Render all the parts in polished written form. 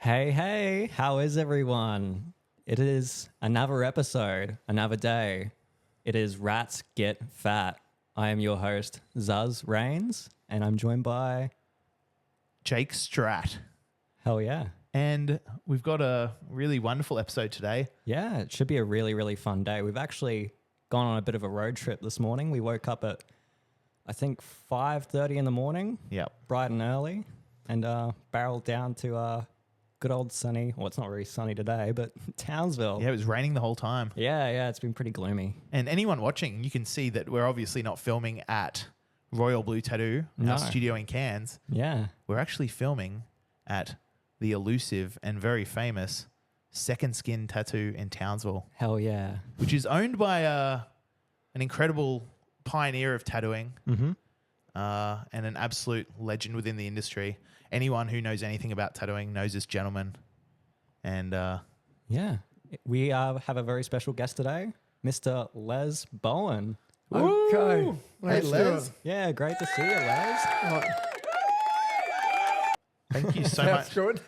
Hey, how is everyone? It is another episode, another day. It is Rats Get Fat. I am your host, Zuzz Rains, and I'm joined by... Jake Straat. Hell yeah. And we've got a really wonderful episode today. Yeah, it should be a really, really fun day. We've actually gone on a bit of a road trip this morning. We woke up at, I think, 5:30 in the morning. Yep. Bright and early, and barreled down to... good old sunny, well, it's not very sunny today, but Townsville. Yeah, it was raining the whole time. Yeah, it's been pretty gloomy. And anyone watching, you can see that we're obviously not filming at Royal Blue Tattoo, our studio in Cairns. Yeah. We're actually filming at the elusive and very famous Second Skin Tattoo in Townsville. Hell yeah. Which is owned by an incredible pioneer of tattooing and an absolute legend within the industry. Anyone who knows anything about tattooing knows this gentleman. And yeah, we have a very special guest today, Mr. Les Bowen. Okay. Hey, Les. Yeah, great to see you, Les. Thank you so That's much. good.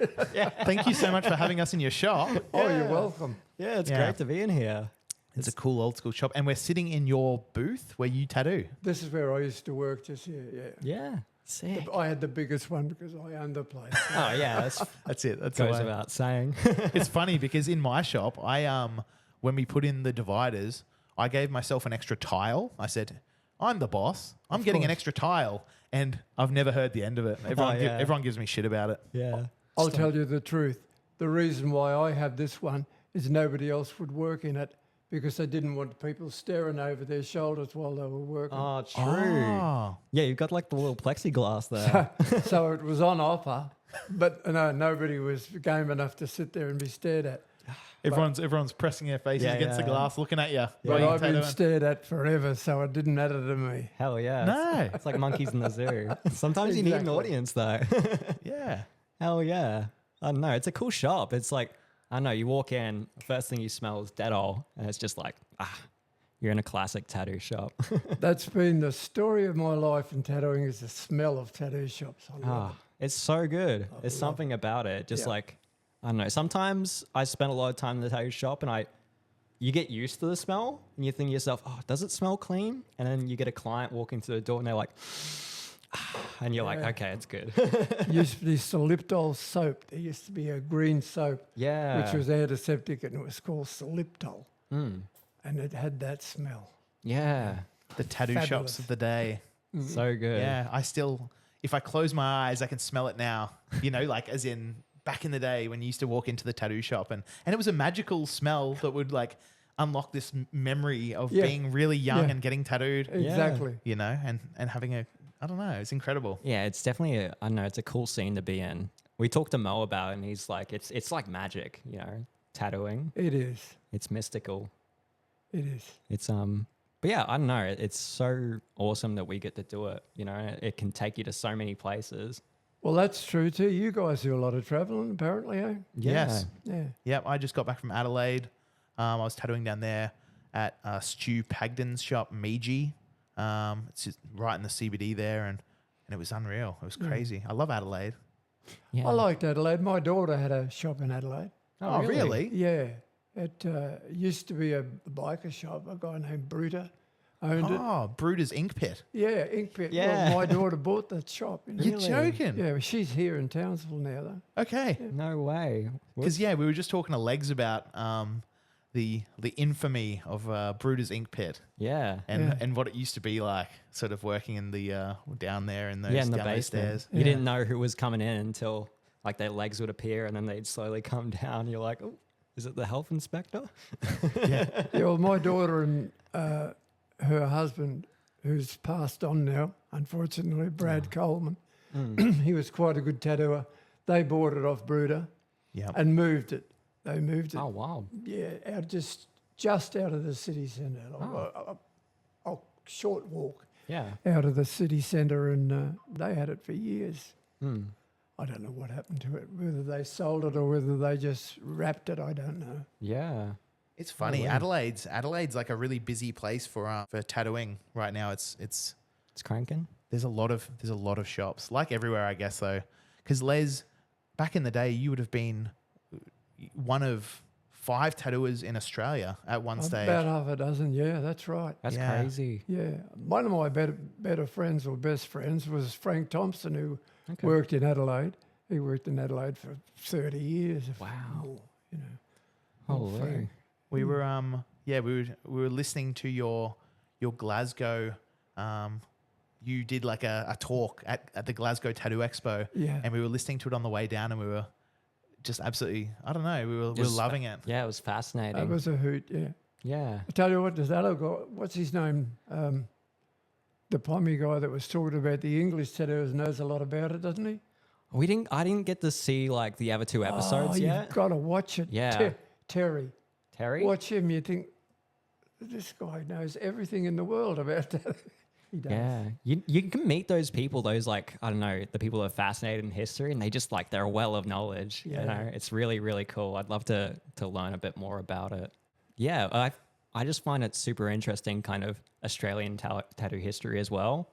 Thank you so much for having us in your shop. Oh, you're welcome. Yeah, it's Yeah. great to be in here. It's a cool old school shop. And we're sitting in your booth where you tattoo. This is where I used to work just here, yeah. Yeah, sick. I had the biggest one because I owned the place. Oh, yeah, That's it. That's goes the way. without saying. It's funny because in my shop, when we put in the dividers, I gave myself an extra tile. I said, I'm the boss. I'm getting an extra tile. And I've never heard the end of it. Everyone gives me shit about it. Yeah. I'll tell you the truth. The reason why I have this one is nobody else would work in it because they didn't want people staring over their shoulders while they were working. Oh, true. Oh. Yeah, you've got like the little plexiglass there. So it was on offer, but no, nobody was game enough to sit there and be stared at. Everyone's pressing their faces against the glass, looking at you. But I've been stared at forever, so it didn't matter to me. Hell yeah. No. It's like monkeys in the zoo. Sometimes you need an Exactly. audience, though. Yeah. Hell yeah. I don't know. It's a cool shop. It's like, I don't know, you walk in, first thing you smell is Dettol, and it's just like, you're in a classic tattoo shop. That's been the story of my life in tattooing is the smell of tattoo shops. I love it. It's so good. There's something about it. Just like, I don't know. Sometimes I spend a lot of time in the tattoo shop and you get used to the smell and you think to yourself, oh, does it smell clean? And then you get a client walking through the door and they're like, and you're like, okay, it's good. Used to be Soliptol soap. There used to be a green soap, Yeah. which was antiseptic, and it was called Soliptol, Mm. and it had that smell. Yeah. The tattoo Fabulous. shops of the day. So good. Yeah. If I close my eyes, I can smell it now. You know, like as in back in the day when you used to walk into the tattoo shop and it was a magical smell that would like unlock this memory of being really young and getting tattooed, Exactly. you know, and having I don't know, it's incredible. Yeah, it's definitely I don't know, it's a cool scene to be in. We talked to Mo about it and he's like, it's like magic, you know, tattooing. It is. It's mystical. It is. It's but yeah, I don't know. It's so awesome that we get to do it. You know, it can take you to so many places. Well, that's true too. You guys do a lot of traveling, apparently, eh? Yes. Yeah. Yep. I just got back from Adelaide. I was tattooing down there at Stu Pagden's shop, Meiji. It's just right in the CBD there, and it was unreal. It was crazy. I love Adelaide. Yeah. I liked Adelaide. My daughter had a shop in Adelaide. Oh, really? Yeah. It used to be a biker shop. A guy named Bruder owned it. Oh, Bruder's Ink Pit. Yeah, Ink Pit. Yeah. Well, my daughter bought that shop. You're joking? Yeah, well, she's here in Townsville now, though. Okay. No way. Because we were just talking to Legs about the infamy of Bruder's Ink Pit Yeah. and what it used to be like, sort of working in the down there in those Yeah, in the down those basement. stairs. You didn't know who was coming in until like their legs would appear and then they'd slowly come down. You're like, oh, is it the health inspector? Yeah, well, my daughter and her husband, who's passed on now, unfortunately, Brad Coleman, he was quite a good tattooer. They bought it off Bruder and moved it. They moved it. Oh, wow. Yeah, out just out of the city centre. A short walk Yeah. out of the city centre, and they had it for years. Mm. I don't know what happened to it, whether they sold it or whether they just wrapped it. I don't know. Yeah. It's funny. wow. Adelaide's like a really busy place for tattooing right now. It's It's cranking. there's a lot of shops, like everywhere, I guess, though, because Les back in the day, you would have been one of 5 tattooers in Australia at one stage. About half a dozen, yeah, that's right. That's Yeah. crazy. Yeah, one of my better friends or best friends was Frank Thompson, who Okay. worked in Adelaide. He worked in Adelaide for 30 years. if Wow. more, you know. Holy. Frank. We were we were listening to your Glasgow. You did like a talk at the Glasgow Tattoo Expo, Yeah. and we were listening to it on the way down, and we were just absolutely, I don't know, we were Just- loving it. Yeah, it was fascinating. That was a hoot, yeah. yeah. I tell you what, does that guy, what's his name? The pommy guy that was talking about the English tattoos knows a lot about it, doesn't he? I didn't get to see like the other 2 episodes oh, yet. You've got to watch it. Yeah. Terry. Terry? Watch him, you think, this guy knows everything in the world about that. He does. Yeah. You can meet those people, those like, I don't know, the people that are fascinated in history and they just like, they're a well of knowledge. Yeah. You know, it's really, really cool. I'd love to learn a bit more about it. Yeah. I just find it super interesting kind of Australian tattoo history as well.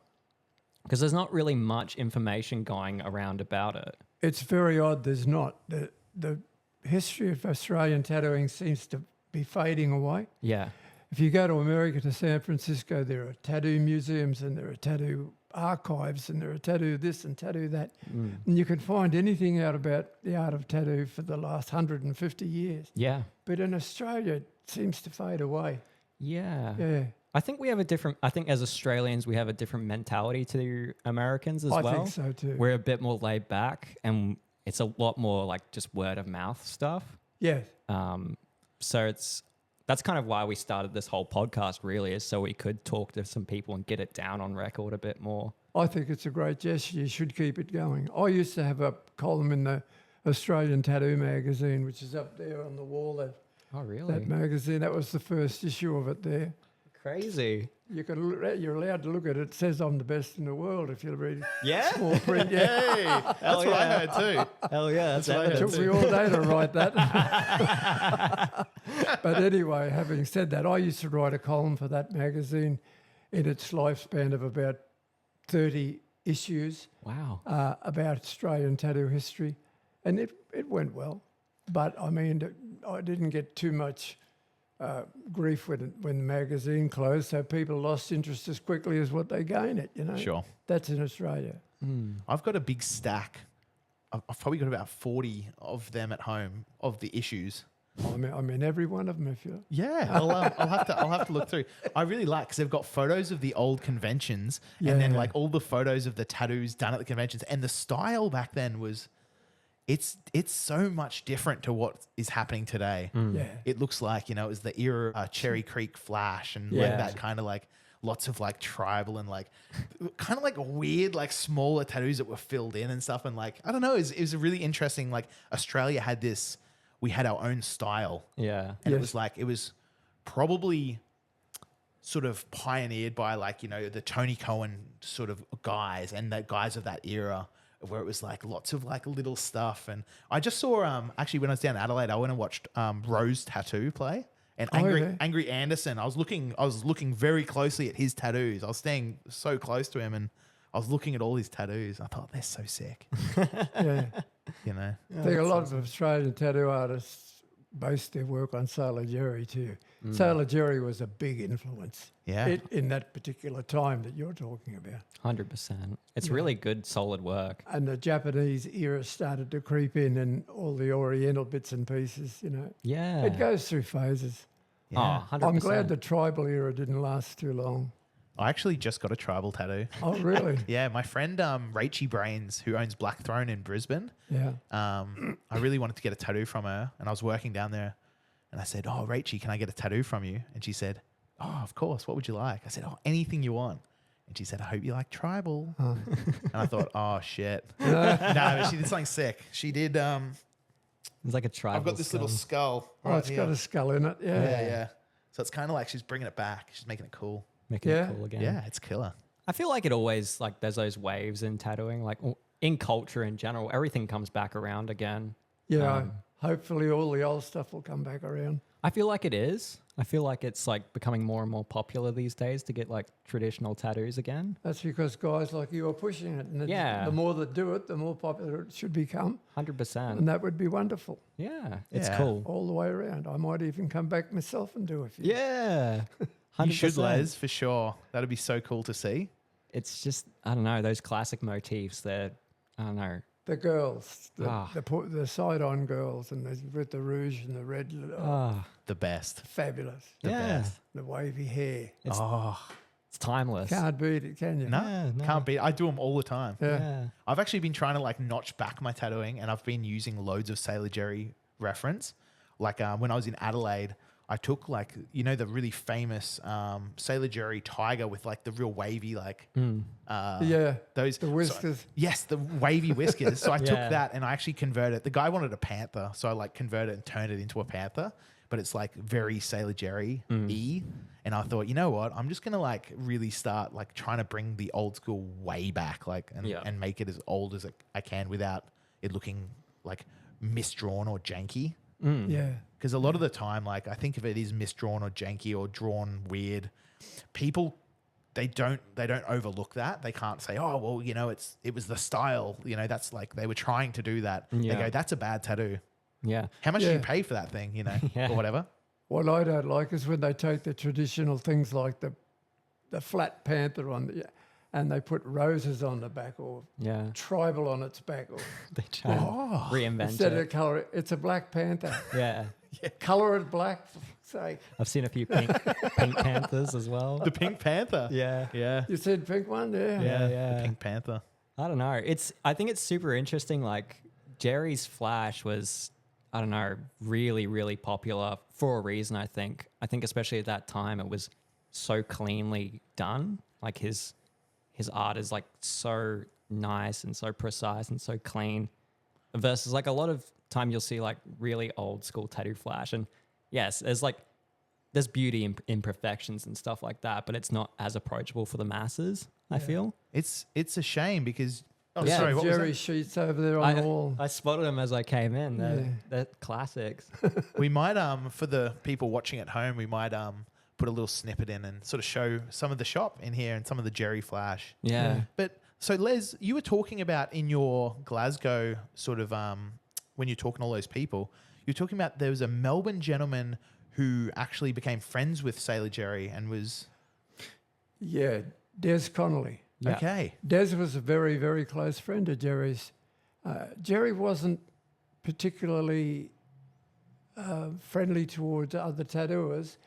Because there's not really much information going around about it. It's very odd there's not. The history of Australian tattooing seems to be fading away. Yeah. If you go to America, to San Francisco, there are tattoo museums and there are tattoo archives and there are tattoo this and tattoo that. Mm. And you can find anything out about the art of tattoo for the last 150 years. Yeah. But in Australia, it seems to fade away. Yeah. Yeah, I think as Australians, we have a different mentality to Americans as I well. think so too. We're a bit more laid back and it's a lot more like just word of mouth stuff. Yeah, So that's kind of why we started this whole podcast really, is so we could talk to some people and get it down on record a bit more. I think it's a great gesture. You should keep it going. I used to have a column in the Australian Tattoo magazine, which is up there on the wall. Oh, really? That magazine, that was the first issue of it there. Crazy. You're allowed to look at it. It says I'm the best in the world if you read Yeah? small print. Yeah. Hey, that's what I heard too. Hell yeah. That's That's what I It evidence. took me all day to write that. But anyway, having said that, I used to write a column for that magazine in its lifespan of about 30 issues Wow. about Australian tattoo history. And it went well. But I mean, I didn't get too much grief when the magazine closed, so people lost interest as quickly as what they gain it, you know. Sure. That's in Australia. I've got a big stack. I've probably got about 40 of them at home of the issues. I mean, every one of them, if you. Yeah, I'll have to look through. I really like because they've got photos of the old conventions and then Yeah. like all the photos of the tattoos done at the conventions. And the style back then was, it's so much different to what is happening today. Yeah. It looks like, you know, it was the era of Cherry Creek Flash and Yeah. like that kind of like lots of like tribal and like kind of like weird like smaller tattoos that were filled in and stuff. And like, I don't know, it was a really interesting, like Australia had this, we had our own style. Yeah. And it Yes. was like, it was probably sort of pioneered by like, you know, the Tony Cohen sort of guys and the guys of that era where it was like lots of like little stuff. And I just saw, actually when I was down in Adelaide, I went and watched Rose Tattoo play and okay. Angry Anderson. I was looking very closely at his tattoos. I was staying so close to him and I was looking at all his tattoos. I thought they're so sick, Yeah. you know? I think a lot of Australian tattoo artists base their work on Sailor Jerry too. Sailor Jerry was a big influence Yeah. in that particular time that you're talking about. 100%. It's Yeah. really good, solid work. And the Japanese era started to creep in and all the Oriental bits and pieces, you know. Yeah. It goes through phases. Oh, 100%. I'm glad the tribal era didn't last too long. I actually just got a tribal tattoo. Oh, really? Yeah, my friend Rachie Brains, who owns Black Throne in Brisbane, Yeah. I really wanted to get a tattoo from her, and I was working down there, and I said, "Oh, Rachie, can I get a tattoo from you?" And she said, "Oh, of course. What would you like?" I said, "Oh, anything you want." And she said, "I hope you like tribal." And I thought, "Oh shit." No, but she did something sick. She did. It's like a tribal I've got this little skull. Oh, it's got a skull in it. Yeah. Yeah, yeah. So it's kind of like she's bringing it back. She's making it cool. Making Yeah. it cool again. Yeah, it's killer. I feel like it always, like, there's those waves in tattooing, like in culture in general, everything comes back around again. Yeah. Hopefully all the old stuff will come back around. I feel like it is. I feel like it's like becoming more and more popular these days to get like traditional tattoos again. That's because guys like you are pushing it. And Yeah. the more that do it, the more popular it should become. 100%. And that would be wonderful Yeah, it's Yeah. cool. all the way around. I might even come back myself and do a few. Yeah. 100%. You should, Les, for sure. That'd be so cool to see. It's just, I don't know, those classic motifs that, I don't know. The girls, Ah. the side-on girls, and with the rouge and the red, The best. fabulous. The Yeah. best. The wavy hair. It's, Oh, it's timeless. Can't beat it, can you? no, Yeah, no. can't beat. I do them all the time. Yeah. Yeah. I've actually been trying to like notch back my tattooing, and I've been using loads of Sailor Jerry reference. Like when I was in Adelaide, I took like, you know, the really famous Sailor Jerry tiger with like the real wavy, like Yeah. those The whiskers. yes, the wavy whiskers. So I Yeah. took that and I actually converted. The guy wanted a panther, so I like converted and turned it into a panther. But it's like very Sailor Jerry y, and I thought, you know what? I'm just gonna like really start like trying to bring the old school way back, like and make it as old as I can without it looking like misdrawn or janky. Yeah. Because a lot of the time, like I think if it is misdrawn or janky or drawn weird, people they don't overlook that. They can't say, oh well, you know, it was the style. You know, that's like they were trying to do that. Yeah. They go, that's a bad tattoo. Yeah. How much do you Yeah. pay for that thing? You know, Yeah. or whatever. What I don't like is when they take the traditional things like the flat panther on the, and they put roses on the back or Yeah. tribal on its back, or They try to reinvent instead it. of colour, it's a black panther. Yeah. Colour it black, for fuck's sake. I've seen a few pink panthers as well. The Pink Panther. Yeah. Yeah. You said pink one, yeah. Yeah, The yeah. Pink Panther. I don't know. I think it's super interesting. Like Jerry's Flash was, I don't know, really, really popular for a reason, I think. I think especially at that time it was so cleanly done. Like his art is like so nice and so precise and so clean. Versus like a lot of time you'll see like really old school tattoo Flash. And yes, there's beauty in imperfections and stuff like that, but it's not as approachable for the masses, I feel. It's a shame because Yeah, sorry, what was Jerry that? sheets over there on the wall. I spotted them as I came in. They're classics. We might for the people watching at home, we might put a little snippet in and sort of show some of the shop in here and some of the Jerry Flash. Yeah. But so Les, you were talking about in your Glasgow sort of when you're talking to all those people, you're talking about there was a Melbourne gentleman who actually became friends with Sailor Jerry and was Yeah, Des Connolly. Yeah. okay. Des was a very, very close friend of Jerry's. Jerry wasn't particularly friendly towards other tattooers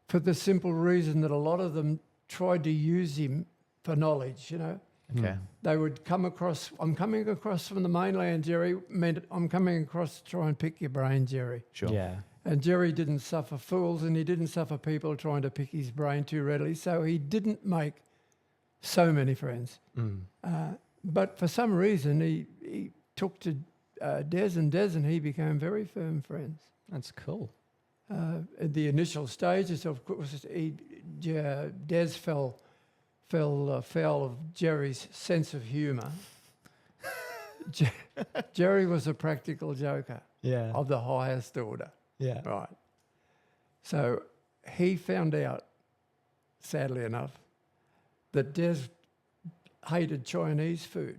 for the simple reason that a lot of them tried to use him for knowledge, you know. Okay. They would come across, I'm coming across from the mainland, Jerry, meant I'm coming across to try and pick your brain, Jerry. Sure. Yeah. And Jerry didn't suffer fools and he didn't suffer people trying to pick his brain too readily, so he didn't make so many friends. But for some reason, he took to Des and he became very firm friends. That's cool. At the initial stages, of course, Des fell foul of Jerry's sense of humour. Jerry was a practical joker Yeah. of the highest order. Yeah. Right. So he found out, sadly enough, that Des hated Chinese food.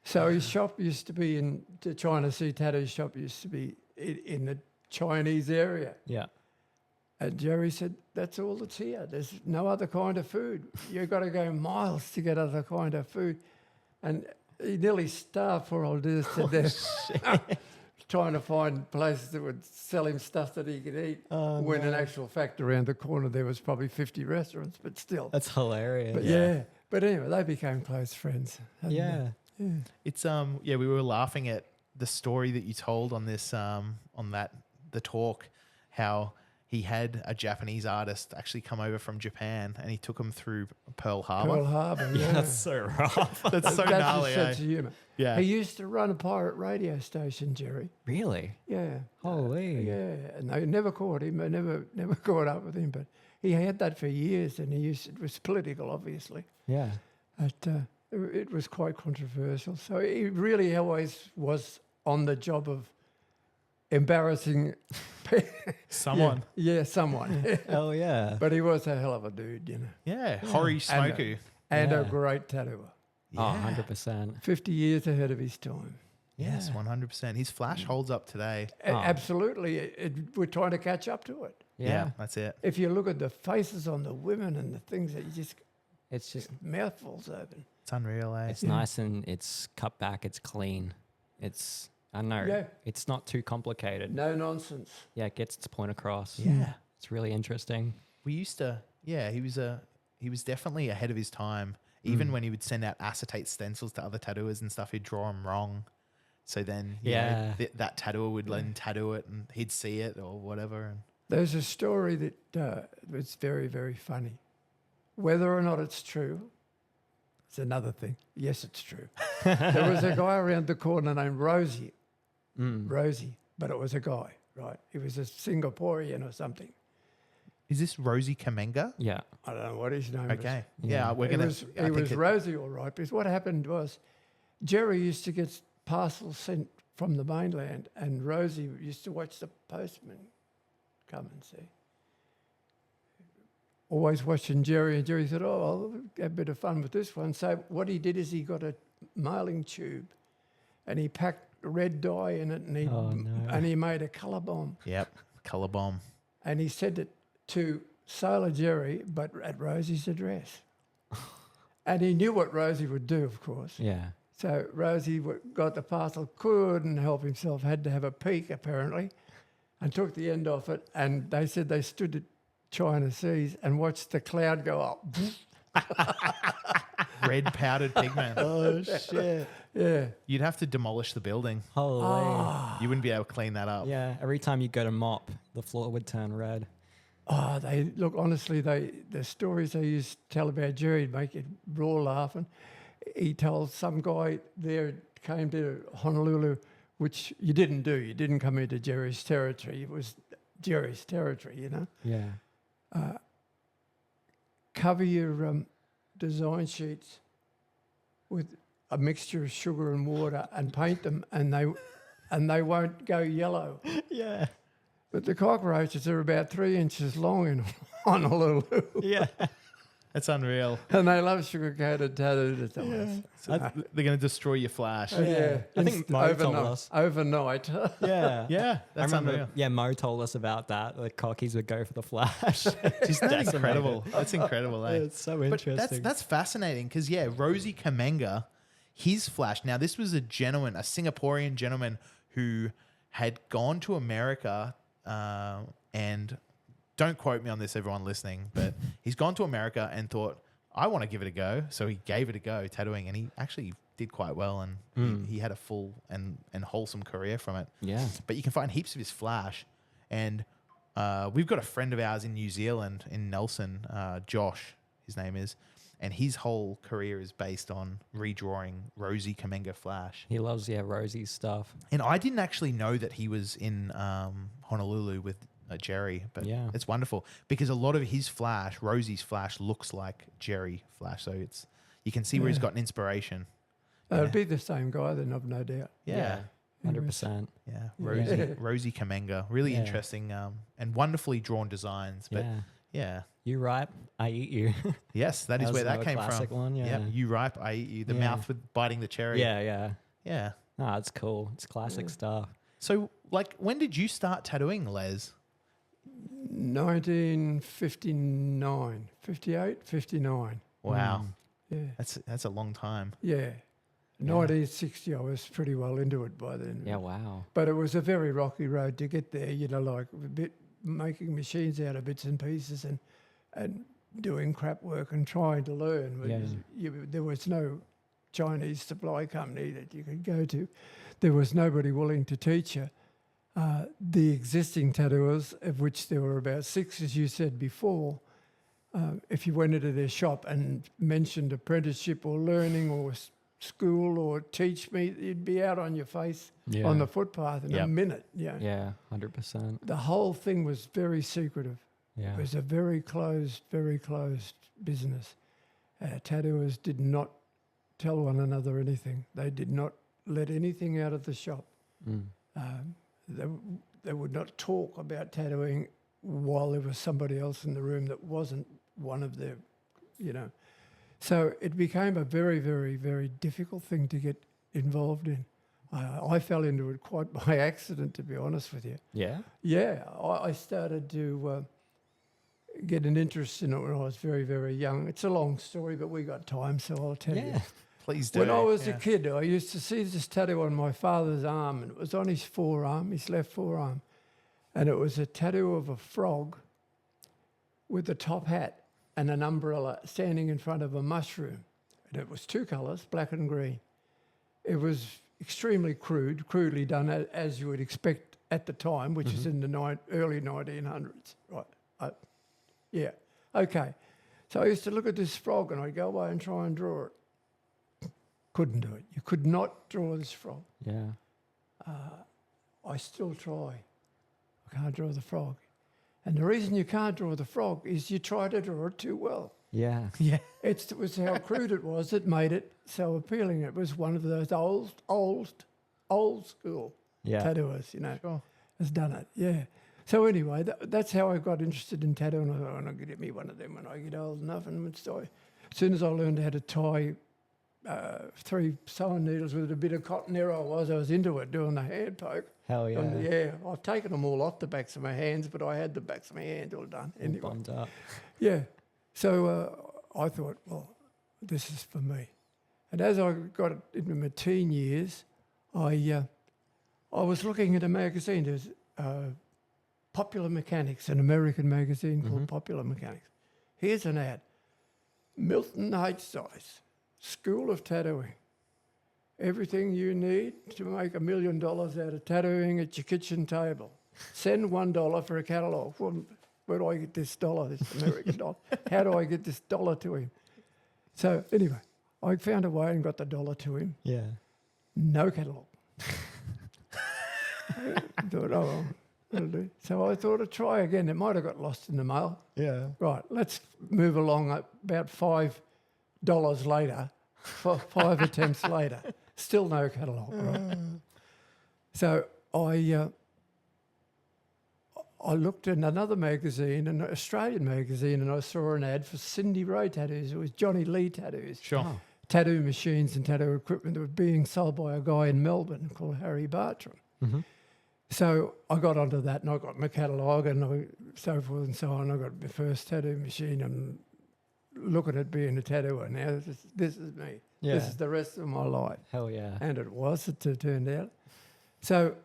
So his shop used to be the China Sea Tattoo shop used to be in the Chinese area. Yeah. And Jerry said, that's all that's here. There's no other kind of food. You've got to go miles to get other kind of food. And he nearly starved for old Des to death, trying to find places that would sell him stuff that he could eat. When in actual fact, around the corner, there was probably 50 restaurants, but still. That's hilarious. But yeah. But anyway, they became close friends. hadn't Yeah. they? Yeah. It's we were laughing at the story that you told on this the talk, how he had a Japanese artist actually come over from Japan and he took him through Pearl Harbor. Pearl Harbor, Yeah, yeah. that's so rough. That's so That's gnarly. his sense of humour. Yeah. He used to run a pirate radio station, Jerry. Really? Yeah. Holy. Yeah, and they never caught him. They never caught up with him. But he had that for years, and it was political, obviously. Yeah. But it was quite controversial. So he really always was on the job of embarrassing. Someone. Yeah, someone. Hell yeah. But he was a hell of a dude, you know, Yeah. Hori Smoku. and a Yeah. great tattooer. Oh, 100%. 50 years ahead of his time. Yes, 100%. His flash holds up today. Absolutely. We're trying to catch up to it. Yeah. That's it. If you look at the faces on the women and the things that you just It's just, mouth falls open. It's unreal, eh? it's nice and it's cut back. It's clean. It's, I don't know. Yeah. It's not too complicated. No nonsense. Yeah, it gets its point across. Yeah. It's really interesting. We used to, he was definitely ahead of his time. Even when he would send out acetate stencils to other tattooers and stuff, he'd draw them wrong. So then, you know, that tattooer would let him tattoo it and he'd see it or whatever. And There's a story that was very, very funny. Whether or not it's true, it's another thing. Yes, it's true. There was a guy around the corner named Rosie. Rosie, but it was a guy, right? He was a Singaporean or something. is this Rosie Kamenga? Yeah. I don't know what his name was. Okay. Yeah, we're going to. It was Rosie, all right. Because what happened was Jerry used to get parcels sent from the mainland, and Rosie used to watch the postman come and see. Always watching Jerry, and Jerry said, "Oh, I'll have a bit of fun with this one." So what he did is he got a mailing tube, and he packed red dye in it, and he made a colour bomb, Yep. Color bomb. and he sent it to Sailor Jerry, but at Rosie's address. And he knew what Rosie would do, of course. Yeah. So Rosie got the parcel, couldn't help himself, had to have a peek apparently, and took the end off it. And they said they stood at China Seas and watched the cloud go up. Red powdered pigment. Oh, shit. Yeah. You'd have to demolish the building. Holy. You wouldn't be able to clean that up. Yeah. Every time you go to mop, the floor would turn red. Oh, they look honestly. The stories they used to tell about Jerry make it raw laughing. He told some guy there came to Honolulu, which you didn't do. You didn't come into Jerry's territory. It was Jerry's territory, you know. Yeah. Cover your design sheets with a mixture of sugar and water and paint them, and they won't go yellow. Yeah. But the cockroaches are about 3 inches long in Honolulu. Yeah. That's unreal. And they love sugar-coated tattoos. So they're going to destroy your flash. Yeah. I think Mo told us. Overnight. Yeah. Yeah, I that's remember, unreal. yeah, Mo told us about that. The cockies would go for the flash. Isn't that incredible? That's incredible, eh? It's so But interesting. that's fascinating because, yeah, Rosie Kamenga, his flash. Now, this was a gentleman, a Singaporean gentleman who had gone to America and don't quote me on this, everyone listening, but he's gone to America and thought, I want to give it a go. So he gave it a go, tattooing, and he actually did quite well, and he had a full and wholesome career from it. Yeah. But you can find heaps of his flash. And we've got a friend of ours in New Zealand, in Nelson, Josh, his name is, and his whole career is based on redrawing Rosie Kamenga flash. He loves, Rosie's stuff. And I didn't actually know that he was in Honolulu with Jerry, but it's wonderful because a lot of his flash, Rosie's flash, looks like Jerry flash. So you can see where he's got an inspiration. It'd be the same guy then, I've no doubt. Yeah. 100%. Yeah. Rosie Kamenga. Really interesting and wonderfully drawn designs. But yeah. You ripe, I eat you. Yes, that is where that came classic from. one, yeah. Yep, you ripe, I eat you. The mouth with biting the cherry. Yeah. Yeah. Ah, it's cool. It's classic stuff. So, like, when did you start tattooing, Les? 1959, 58, 59. Wow. Yeah. That's a long time. Yeah. 1960, I was pretty well into it by then. Yeah, wow. But it was a very rocky road to get there, you know, like a bit making machines out of bits and pieces and doing crap work and trying to learn. There was no Chinese supply company that you could go to. There was nobody willing to teach you. The existing tattooers, of which there were about 6, as you said before, if you went into their shop and mentioned apprenticeship or learning or school or teach me, you'd be out on your face on the footpath in a minute. Yeah, 100%. The whole thing was very secretive. Yeah. It was a very closed business. Tattooers did not tell one another anything. They did not let anything out of the shop. they would not talk about tattooing while there was somebody else in the room that wasn't one of their, you know. So it became a very, very, very difficult thing to get involved in. I fell into it quite by accident, to be honest with you. Yeah. Yeah, I started to get an interest in it when I was very, very young. It's a long story, but we got time, so I'll tell you. Please do. When I was a kid, I used to see this tattoo on my father's arm, and it was on his forearm, his left forearm. And it was a tattoo of a frog with a top hat and an umbrella standing in front of a mushroom. And it was 2 colours, black and green. It was extremely crudely done, as you would expect at the time, which is in the early 1900s. Right. Yeah. Okay. So I used to look at this frog and I'd go away and try and draw it. Couldn't do it. You could not draw this frog. Yeah. I still try. I can't draw the frog. And the reason you can't draw the frog is you try to draw it too well. Yeah. Yeah. It was how crude it was that made it so appealing. It was one of those old school tattooers, you know, has done it. Yeah. So anyway, that's how I got interested in tattooing. I thought, I'm going to get me one of them when I get old enough. And as soon as I learned how to tie 3 sewing needles with a bit of cotton, there I was into it, doing the hand poke. Hell yeah. Yeah, I've taken them all off the backs of my hands, but I had the backs of my hands all done anyway. Bummed up. Yeah. So I thought, well, this is for me. And as I got into my teen years, I was looking at a magazine. There's Popular Mechanics, an American magazine called Popular Mechanics. Here's an ad. Milton H-Size, School of Tattooing. Everything you need to make $1 million out of tattooing at your kitchen table. Send $1 for a catalogue. Well, where do I get this dollar, this American dollar? How do I get this dollar to him? So anyway, I found a way and got the dollar to him. Yeah. No catalogue. I thought, oh, well, that'll do. So I thought I'd try again. It might have got lost in the mail. Yeah. Right, let's move along. About $5 later, 5 attempts later, still no catalogue. Right? So I looked in another magazine, an Australian magazine, and I saw an ad for Cindy Rowe tattoos. It was Johnny Lee tattoos. Sure. Oh. Tattoo machines and tattoo equipment that were being sold by a guy in Melbourne called Harry Bartram. So I got onto that and I got my catalogue and so forth and so on. I got my first tattoo machine and looking at being a tattooer now. This is me. Yeah. This is the rest of my life. Hell yeah. And it turned out. So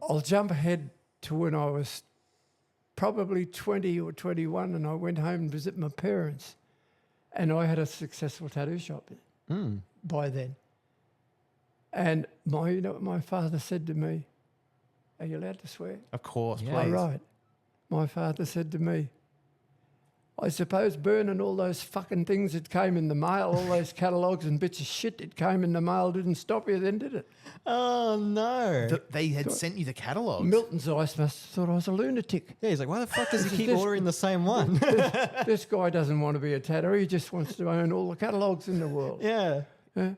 I'll jump ahead to when I was probably 20 or 21 and I went home and visited my parents. And I had a successful tattoo shop by then. And you know what my father said to me? Are you allowed to swear? Of course, Yeah. Oh, please. right. My father said to me, I suppose burning all those fucking things that came in the mail, all those catalogues and bits of shit that came in the mail didn't stop you then, did it? Oh, no. They had sent you the catalogs. Milton's Ice must have thought I was a lunatic. Yeah, he's like, why the fuck does he keep This- ordering the same one? This guy doesn't want to be a tattooer. He just wants to own all the catalogues in the world. yeah.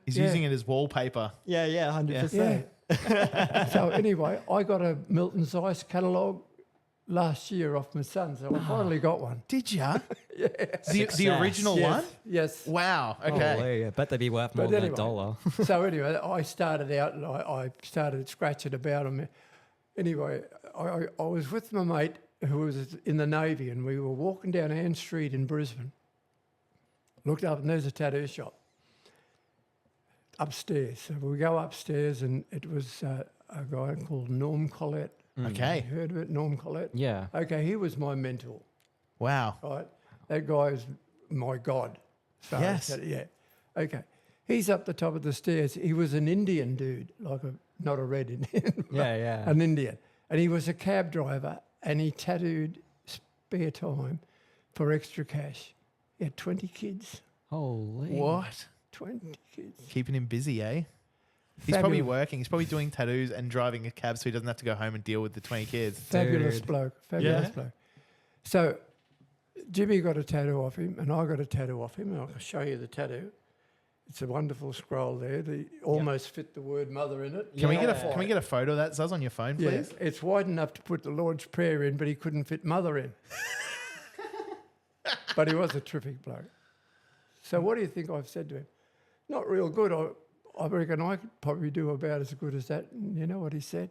He's using it as wallpaper. Yeah, 100%. Yeah. So anyway, I got a Milton's Ice catalogue last year off my son, so I finally got one. Did ya? Yeah. The original one? Yes. Wow. Okay. Holy, I bet they'd be worth more But than anyway. $1. So anyway, I started out and I started scratching about them. Anyway, I was with my mate who was in the Navy and we were walking down Ann Street in Brisbane. Looked up and there's a tattoo shop upstairs. So we go upstairs and it was a guy called Norm Collette. Okay. You heard of it, Norm Collette? Yeah. Okay, he was my mentor, Wow. right? That guy is my God. So Yes. yeah. Okay. He's up the top of the stairs. He was an Indian dude, not a red Indian, Yeah. an Indian. And he was a cab driver and he tattooed spare time for extra cash. He had 20 kids. Holy. What? 20 kids. Keeping him busy, eh? He's probably Fabulous. working. He's probably doing tattoos and driving a cab so he doesn't have to go home and deal with the 20 kids. Fabulous Dude. bloke. Fabulous Yeah. bloke. So Jimmy got a tattoo off him and I got a tattoo off him. And I'll show you the tattoo. It's a wonderful scroll there. They almost fit the word mother in it. Can we get a photo of that, Zuzz, on your phone, please? Yeah, it's wide enough to put the Lord's Prayer in, but he couldn't fit mother in. But he was a terrific bloke. So what do you think I've said to him? Not real good. I reckon I could probably do about as good as that. And you know what he said?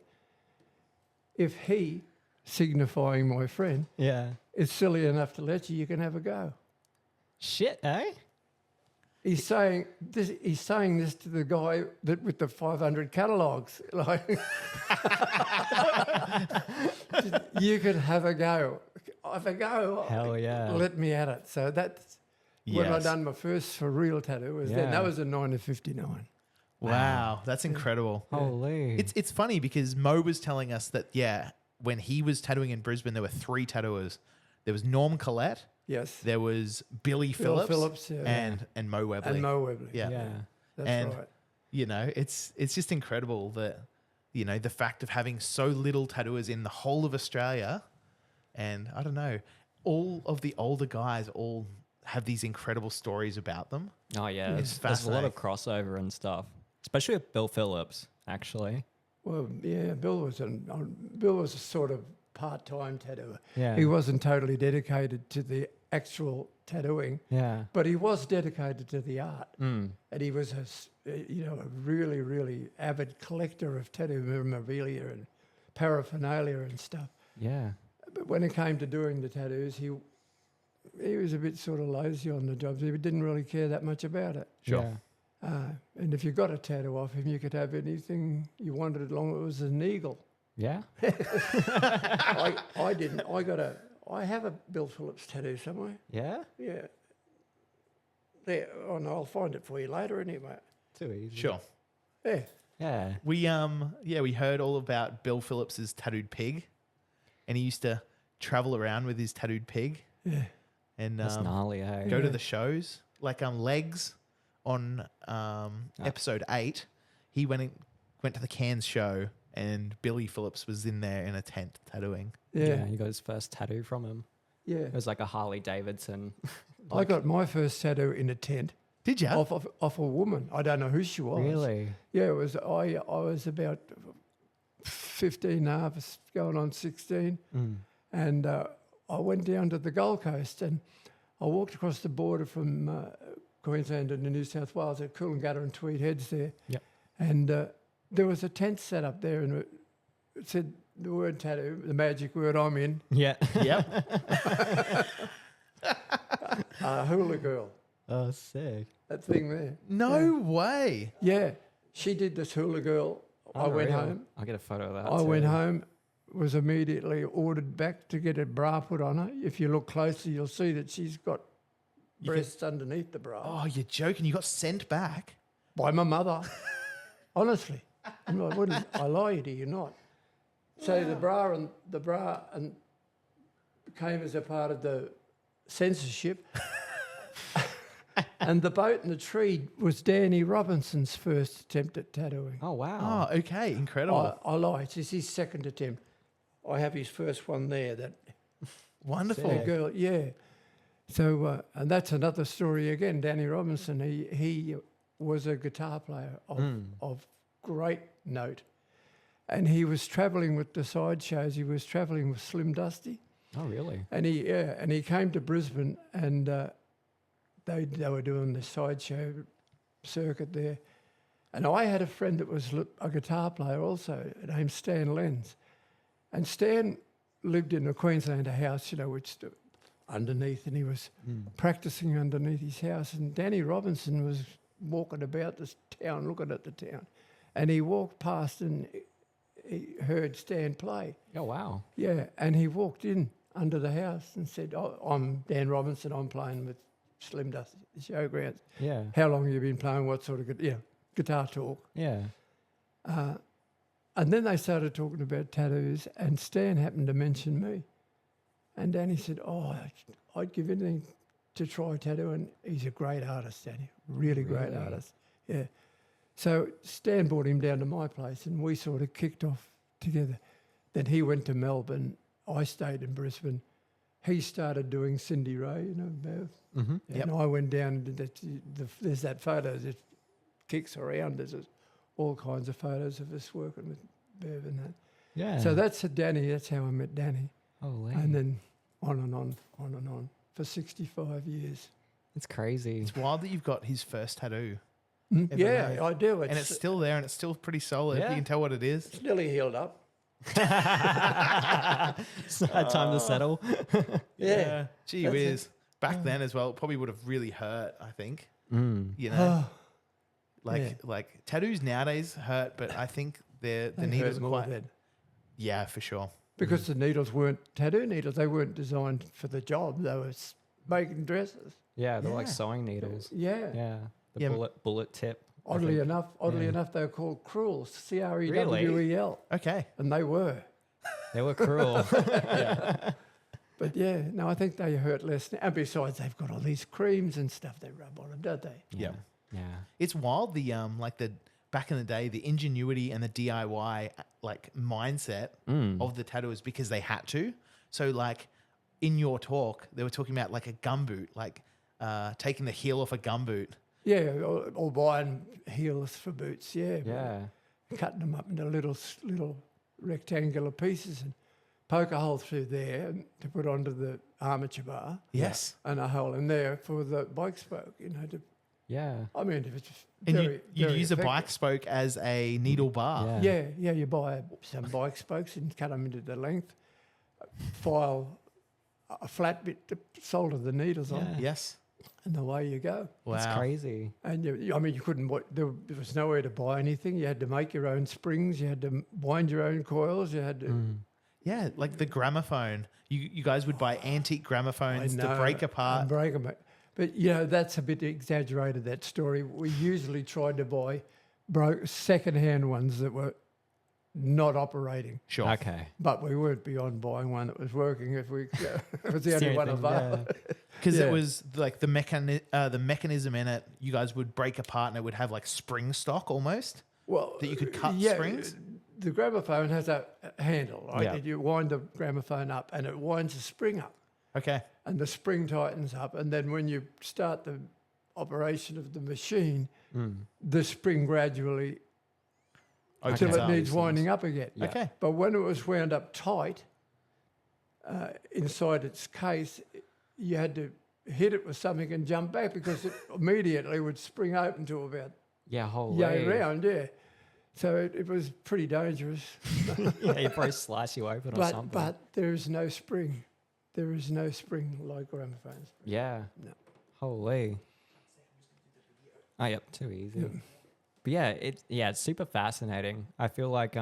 If he, signifying my friend, is silly enough to let you, you can have a go. Shit, eh? He's saying this. He's saying this to the guy that with the 500 catalogues. Like, you could have a go. Have a go. Hell yeah. Let me at it. So that's when I done my first for real tattoo. Was then that was in 1959. Wow, that's incredible. Holy. It's funny because Mo was telling us that when he was tattooing in Brisbane, there were 3 tattooers. There was Norm Collette. Yes. There was Billy Bill Phillips, yeah. and Mo Webley. And Mo Webley. Yeah. That's right. You know, it's just incredible that, you know, the fact of having so little tattooers in the whole of Australia, and I don't know, all of the older guys all have these incredible stories about them. Oh yeah, It's there's a lot of fascinating. crossover and stuff, especially with Bill Phillips. Actually, Well, yeah, Bill was a sort of part-time tattooer. Yeah. He wasn't totally dedicated to the actual tattooing, yeah, but he was dedicated to the art. mm. And he was a really, really avid collector of tattoo memorabilia and paraphernalia and stuff. yeah, But when it came to doing the tattoos, he was a bit sort of lazy on the jobs. He didn't really care that much about it. Sure. yeah. And if you got a tattoo off him, you could have anything you wanted as long as it was an eagle. Yeah. I didn't. I have a Bill Phillips tattoo somewhere. Yeah. Yeah. There. Oh no, I'll find it for you later anyway. Too easy. Sure. Yeah. Yeah. We heard all about Bill Phillips's tattooed pig, and he used to travel around with his tattooed pig. Yeah. And That's gnarly, hey? go to the shows. Like Legs on episode 8, he went to the Cairns show, and Billy Phillips was in there in a tent tattooing. Yeah. He got his first tattoo from him. Yeah. It was like a Harley Davidson. I got my first tattoo in a tent Did you? off a woman. I don't know who she was. Really? Yeah, it was. I was about 15 and a half, going on 16, and I went down to the Gold Coast, and I walked across the border from Queensland and New South Wales at Coolangatta and Tweed Heads there. Yep. And there was a tent set up there, and it said the word tattoo, the magic word I'm in, Yeah. Yep. hula girl. Oh, sick. That thing there. No way. Yeah, she did this hula girl. I went Unreal. home. I'll get a photo of that. I went too. home, was immediately ordered back to get a bra put on her. If you look closely, you'll see that she's got breasts underneath the bra Oh, you're joking. You got sent back. by my mother. Honestly, I wouldn't. I lie to you not. So the bra and came as a part of the censorship. And the boat and the tree was Danny Robinson's first attempt at tattooing. Oh, wow. Oh, okay. Incredible. I lie. It's his second attempt. I have his first one there. That Wonderful. the girl, yeah. So and that's another story again. Danny Robinson. He was a guitar player of great note, and he was travelling with the sideshows. He was travelling with Slim Dusty, Oh, really? and he came to Brisbane, and they were doing the sideshow circuit there. And I had a friend that was a guitar player also, named Stan Lenz. And Stan lived in a Queenslander house, which underneath, and he was practicing underneath his house. And Danny Robinson was walking about this town, looking at the town. And he walked past and he heard Stan play. Oh, wow. Yeah, and he walked in under the house and said, I'm Dan Robinson, I'm playing with Slim Dusty at the showgrounds. Yeah. How long have you been playing? What sort of guitar talk? Yeah. And then they started talking about tattoos, and Stan happened to mention me. And Danny said, I'd give anything to try tattoo. And he's a great artist, Danny, really great artist. Yeah. So Stan brought him down to my place, and we sort of kicked off together. Then he went to Melbourne. I stayed in Brisbane. He started doing Cindy Ray, Bev. Mm-hmm. And I went down, and there's that photo. kicks around. There's all kinds of photos of us working with Bev and that. Yeah. So that's Danny. That's how I met Danny. Holy. And then on and on for 65 years. It's crazy. It's wild that you've got his first tattoo. Yeah, made. I do. And it's still there and it's still pretty solid. Yeah. You can tell what it is. It's nearly healed up. It's not time to settle. Yeah. Gee That's whiz. Back then as well, it probably would have really hurt, I think. Mm. You know? Oh, Like tattoos nowadays hurt, but I think the they needles hurt are more quite... then. Yeah, for sure. Because the needles weren't tattoo needles. They weren't designed for the job. They were making dresses. Yeah, they're like Yeah. sewing needles. Yeah. Yeah. The Yeah. bullet tip. I Oddly think. enough, they were called Cruels. CREWEL. Okay. And they were. They were cruel. But yeah, no, I think they hurt less. And besides, they've got all these creams and stuff they rub on them, don't they? Yeah. Yeah. It's wild the back in the day, the ingenuity and the DIY like mindset of the tattooers because they had to. So like in your talk, they were talking about like a gumboot, like taking the heel off a gumboot. Yeah, or buying heels for boots, yeah. Yeah. Cutting them up into little rectangular pieces and poke a hole through there and to put onto the armature bar. Yes. And a hole in there for the bike spoke, Yeah. I mean, if it's And very, you very use a effective. bike spoke as a needle bar. Yeah. Yeah, you buy some bike spokes and cut them into the length, file a flat bit to solder the needles on, Yeah. Yes. and away you go. Wow. It's crazy. And you couldn't. There was nowhere to buy anything. You had to make your own springs. You had to wind your own coils. You had to. Yeah, like the gramophone. You guys would buy antique gramophones to break apart. And break them. But that's a bit exaggerated. That story. We usually tried to buy second-hand ones that were not operating. Sure. Okay. But we weren't beyond buying one that was working if it was the only one available. Because Yeah. it was like the mechanism in it, you guys would break apart and it would have like spring stock almost. Well, That you could cut springs? The gramophone has a handle, right? Yeah. And you wind the gramophone up and it winds the spring up. Okay. And the spring tightens up. And then when you start the operation of the machine, the spring gradually until Opens it up. needs winding up again. Yeah. Okay. But when it was wound up tight inside its case, you had to hit it with something and jump back because it immediately would spring open to about Yeah, holy. yay round, yeah. So it was pretty dangerous. Yeah, you probably slice you open or something. But there is no spring. There is no spring like gramophone spring. Yeah. No. Holy. Oh, yep. Too easy. But yeah, it's super fascinating. I feel like,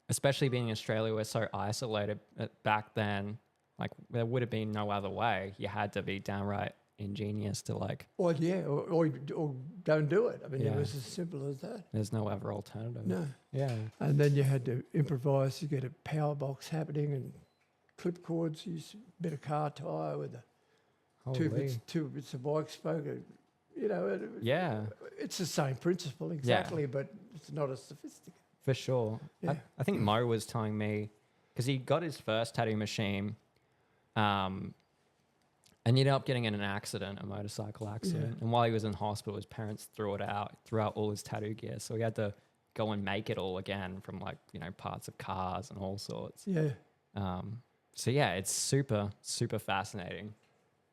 especially being in Australia, we're so isolated back then. Like there would have been no other way. You had to be downright ingenious to like. Or don't do it. I mean, Yeah. it was as simple as that. There's no other alternative. No. Yeah. And then you had to improvise to get a power box happening and clip cords, use a bit of car tyre with two Holy. bits of bike spoke. Yeah, It's the same principle exactly, but it's not as sophisticated. for sure. Yeah. I think Mo was telling me because he got his first tattoo machine, and he ended up getting in an accident, a motorcycle accident. Yeah. And while he was in hospital, his parents threw out all his tattoo gear. So he had to go and make it all again from parts of cars and all sorts. Yeah. So yeah, it's super, super fascinating.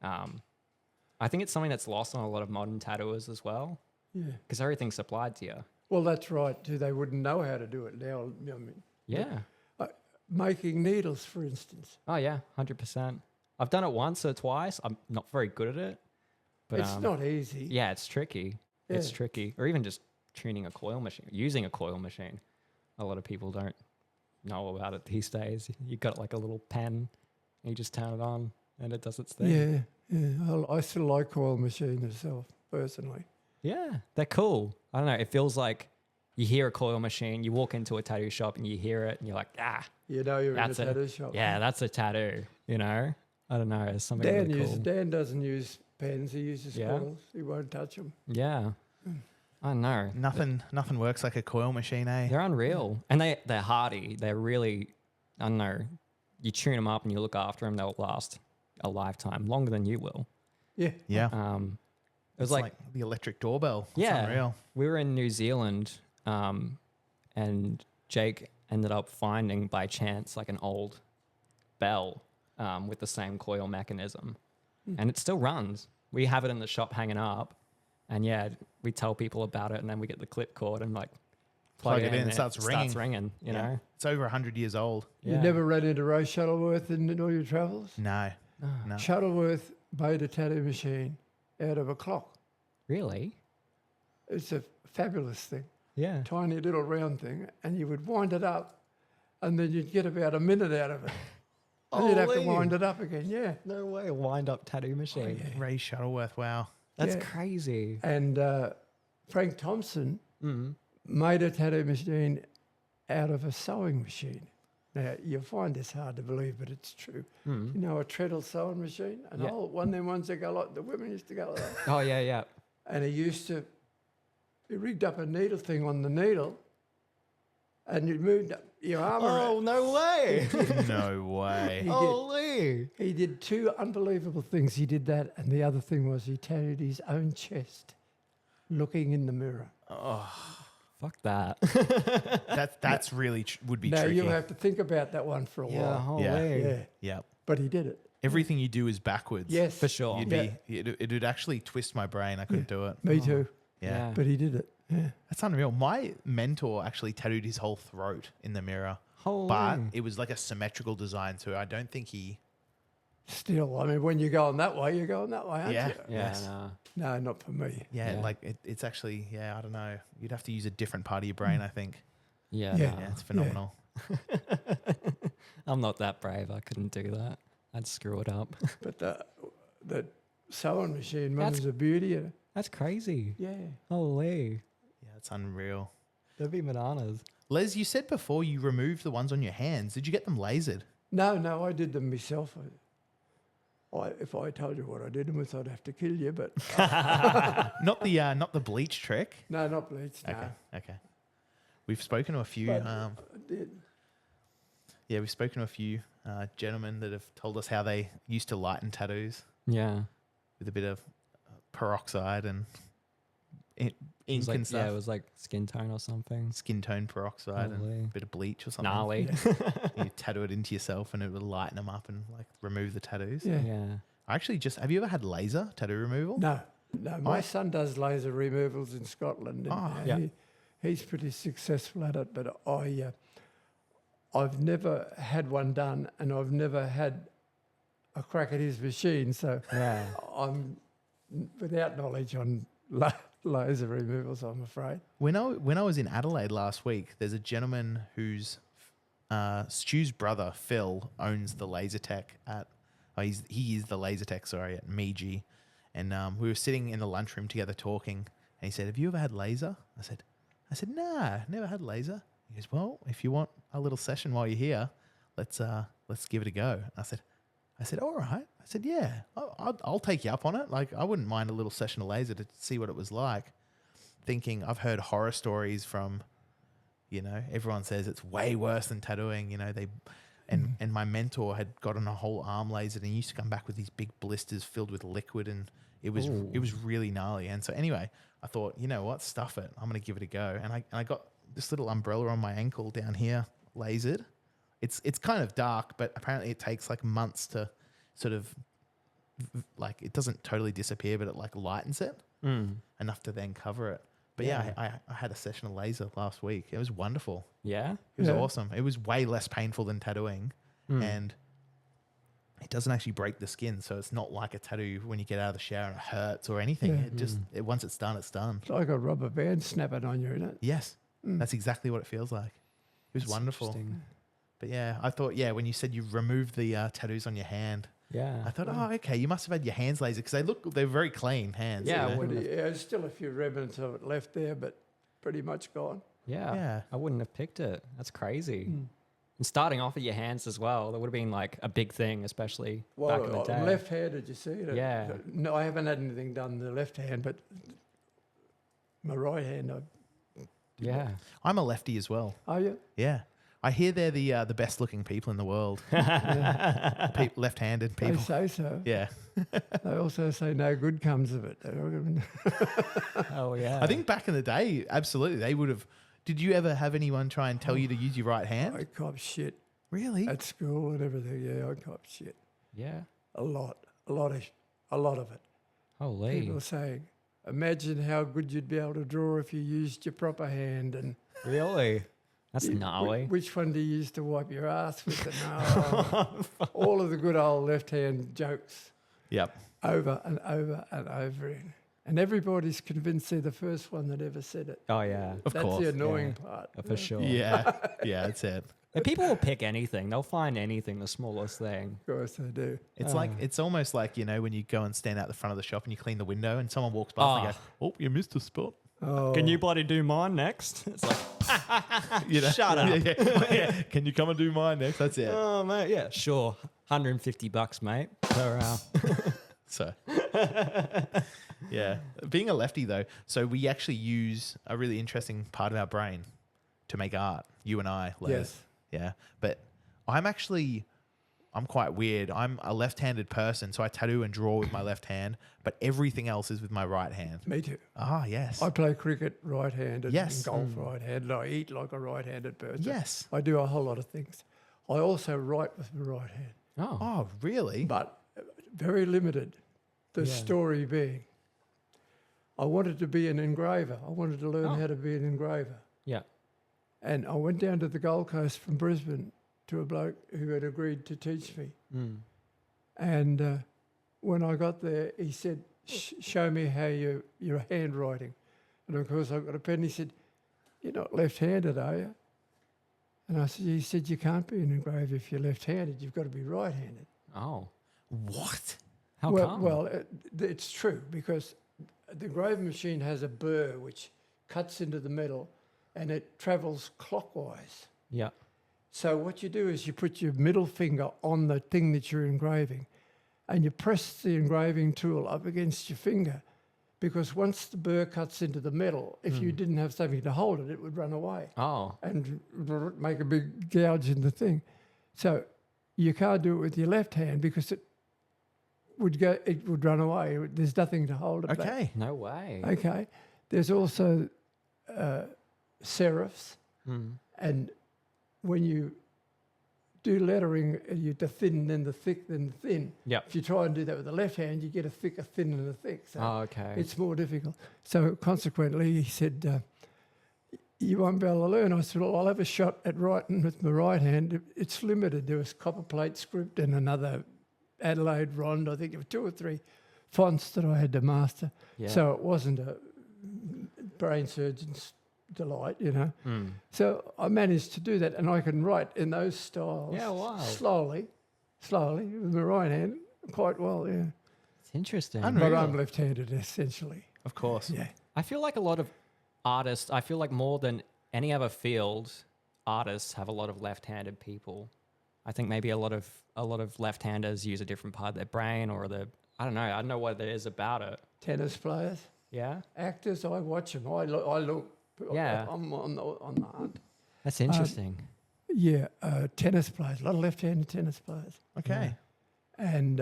I think it's something that's lost on a lot of modern tattooers as well, Yeah. because everything's supplied to you. Well, that's right, too. They wouldn't know how to do it now. I mean, Yeah. making needles, for instance. Oh yeah, 100%. I've done it once or twice. I'm not very good at it, but It's not easy. yeah, it's tricky. It's Yeah. tricky, or even just tuning a coil machine, using a coil machine. A lot of people don't know about it these days. You got like a little pen, and you just turn it on, and it does its thing. Yeah. I still like coil machines myself, personally. Yeah, they're cool. I don't know. It feels like you hear a coil machine, you walk into a tattoo shop and you hear it and you're like, You know you're that's in a tattoo shop. yeah, that's a tattoo, I don't know. It's something really cool. Dan doesn't use pens. He uses Yeah? coils. He won't touch them. Yeah. I know. Nothing works like a coil machine, eh? They're unreal. And they're hardy. They're really, I don't know, you tune them up and you look after them, they'll last a lifetime, longer than you will. Yeah. Yeah. It was It's like the electric doorbell. It's unreal. we were in New Zealand, and Jake ended up finding by chance like an old bell with the same coil mechanism, and it still runs. We have it in the shop hanging up, and we tell people about it, and then we get the clip cord and like plug it in, and it starts ringing. You know, It's over 100 years old. You never ran into Ray Shuttleworth in all your travels? No. Shuttleworth made a tattoo machine out of a clock. Really? It's a fabulous thing. Yeah. Tiny little round thing, and you would wind it up, and then you'd get about a minute out of it. And you'd have to wind it up again, yeah. No way, a wind-up tattoo machine. Ray Shuttleworth, wow. That's crazy. And Frank Thompson made a tattoo machine out of a sewing machine. Now, you'll find this hard to believe, but it's true. You know, a treadle sewing machine? An old one of them ones that go like, the women used to go like that. Oh, yeah. And he rigged up a needle thing on the needle, and you moved up your arm around. Oh, no way. No way. Holy. He did two unbelievable things. He did that, and the other thing was he tattooed his own chest looking in the mirror. Fuck that. That's really would be Now, tricky. you'll have to think about that one for a while. holy. Yeah, Yeah. but he did it. Everything you do is backwards. Yes. For sure. It would actually twist my brain. I couldn't do it. Me too. Yeah. But he did it. Yeah. That's unreal. My mentor actually tattooed his whole throat in the mirror. Holy. But it was like a symmetrical design, so I don't think he... Still, I mean, when you're going that way, you're going that way, aren't Yeah. you? Yeah, no. No, not for me. Yeah, Yeah. like it's actually, I don't know. You'd have to use a different part of your brain, I think. Yeah, Yeah. no. Yeah, it's phenomenal. I'm not that brave. I couldn't do that. I'd screw it up. But the sewing machine That's- was a beauty. That's crazy. Yeah. Holy. Yeah, it's unreal. That'd be bananas. Les, you said before you removed the ones on your hands. Did you get them lasered? No, I did them myself. If I told you what I did them with, I'd have to kill you. But Not the bleach trick. no, not bleach. No. Okay. We've spoken to a few. But I did. Yeah, we've spoken to a few gentlemen that have told us how they used to lighten tattoos Yeah. with a bit of peroxide and It ink was like, and stuff. yeah, it was like skin tone or something. Skin tone peroxide Holy. and a bit of bleach or something. Gnarly. You tattoo it into yourself and it would lighten them up and like remove the tattoos. Yeah. Yeah. I actually have you ever had laser tattoo removal? No. My son does laser removals in Scotland. And, yeah. he's pretty successful at it, but I've never had one done, and I've never had a crack at his machine, so Yeah. I'm without knowledge on laser removals, I'm afraid. When I was in Adelaide last week, there's a gentleman whose Stu's brother Phil owns the laser tech at. He is the laser tech, sorry, at Meiji, and we were sitting in the lunchroom together talking, and he said, "Have you ever had laser?" I said, "Nah, never had laser." He goes, "Well, if you want a little session while you're here, let's give it a go." I said, "All right." I said, "Yeah, I'll take you up on it. Like, I wouldn't mind a little session of laser to see what it was like." Thinking I've heard horror stories from, everyone says it's way worse than tattooing. And my mentor had gotten a whole arm lasered and he used to come back with these big blisters filled with liquid, and it was really gnarly. And so anyway, I thought, you know what, stuff it. I'm gonna give it a go. And I got this little umbrella on my ankle down here lasered. It's kind of dark, but apparently it takes like months to sort of like, it doesn't totally disappear, but it like lightens it enough to then cover it. But yeah, I had a session of laser last week. It was wonderful. Yeah. It was awesome. It was way less painful than tattooing, and it doesn't actually break the skin. So it's not like a tattoo when you get out of the shower and it hurts or anything. Yeah. It just once it's done, it's done. It's like a rubber band snapping on you, isn't it? Yes, that's exactly what it feels like. It was wonderful. Interesting. But yeah, I thought, when you said you removed the tattoos on your hand, Yeah. I thought, oh, okay, you must have had your hands lasered because they're very clean hands. Yeah, you know? There's still a few remnants of it left there, but pretty much gone. Yeah. Yeah. I wouldn't have picked it. That's crazy. And starting off with your hands as well, that would have been like a big thing, especially back in the day. Left-handed, you see it? Yeah. No, I haven't had anything done to the left hand, but my right hand, Yeah. I'm a lefty as well. are you? Yeah. I hear they're the best looking people in the world. Left-handed They people. say so. Yeah. They also say no good comes of it. Oh yeah. I think back in the day, absolutely, they would have. Did you ever have anyone try and tell you to use your right hand? I cop shit Really? at school and everything. Yeah, I cop shit. Yeah. A lot of it. Holy. People saying, imagine how good you'd be able to draw if you used your proper hand. And Really? That's gnarly. which one do you use to wipe your ass with? All of the good old left hand jokes Yep. over and over and over again. And everybody's convinced they're the first one that ever said it. Oh yeah. Of That's course. the annoying part. For sure. Yeah. Yeah, that's it. And people will pick anything. They'll find anything, the smallest thing. Of course they do. It's almost like, when you go and stand out the front of the shop and you clean the window and someone walks past and they go, oh, you missed a spot. Oh, Can you bloody do mine next? It's like, shut up. Yeah. Can you come and do mine next? That's it. Oh mate, yeah, sure. $150, mate, per hour. So, yeah. Being a lefty, though, so we actually use a really interesting part of our brain to make art. You and I, Les. Yes. Yeah. But I'm quite weird. I'm a left-handed person, so I tattoo and draw with my left hand, but everything else is with my right hand. Me too. Ah, yes. I play cricket right-handed Yes. and golf right-handed. I eat like a right-handed person. Yes. I do a whole lot of things. I also write with my right hand, Oh. Oh, really? but very limited. The Yeah. story being, I wanted to be an engraver. I wanted to learn how to be an engraver. Yeah. And I went down to the Gold Coast from Brisbane to a bloke who had agreed to teach me. Mm. And when I got there, he said, show me how your handwriting. And of course, I got a pen. He said, you're not left-handed, are you? And I said, he said, you can't be an engraver if you're left-handed. You've got to be right-handed. Oh. What? How come? Well, it's true because the engraving machine has a burr which cuts into the metal and it travels clockwise. Yeah. So what you do is you put your middle finger on the thing that you're engraving and you press the engraving tool up against your finger because once the burr cuts into the metal, if you didn't have something to hold it, it would run away Oh. and make a big gouge in the thing. So you can't do it with your left hand because it would run away. There's nothing to hold it back. Okay. No way. Okay. There's also serifs, and when you do lettering, the thin, then the thick, then the thin. Yep. If you try and do that with the left hand, you get a thick, a thin, and a thick. So Oh, okay. it's more difficult. So consequently, he said, you won't be able to learn. I said, well, I'll have a shot at writing with my right hand. It's limited. There was copperplate script and another Adelaide Rond. I think there were 2 or 3 fonts that I had to master. Yeah. So it wasn't a brain surgeon's delight, So I managed to do that, and I can write in those styles. Yeah, wow. Slowly, with my right hand, quite well, yeah. It's interesting. Unreal. But I'm left-handed, essentially. Of course. Yeah. I feel like a lot of artists, I feel like more than any other field, artists have a lot of left-handed people. I think maybe a lot of left-handers use a different part of their brain or I don't know what it is about it. Tennis players, Yeah. actors, I watch them. I look. Yeah. I'm on the hunt. That's interesting. Yeah, tennis players, a lot of left-handed tennis players. Okay. And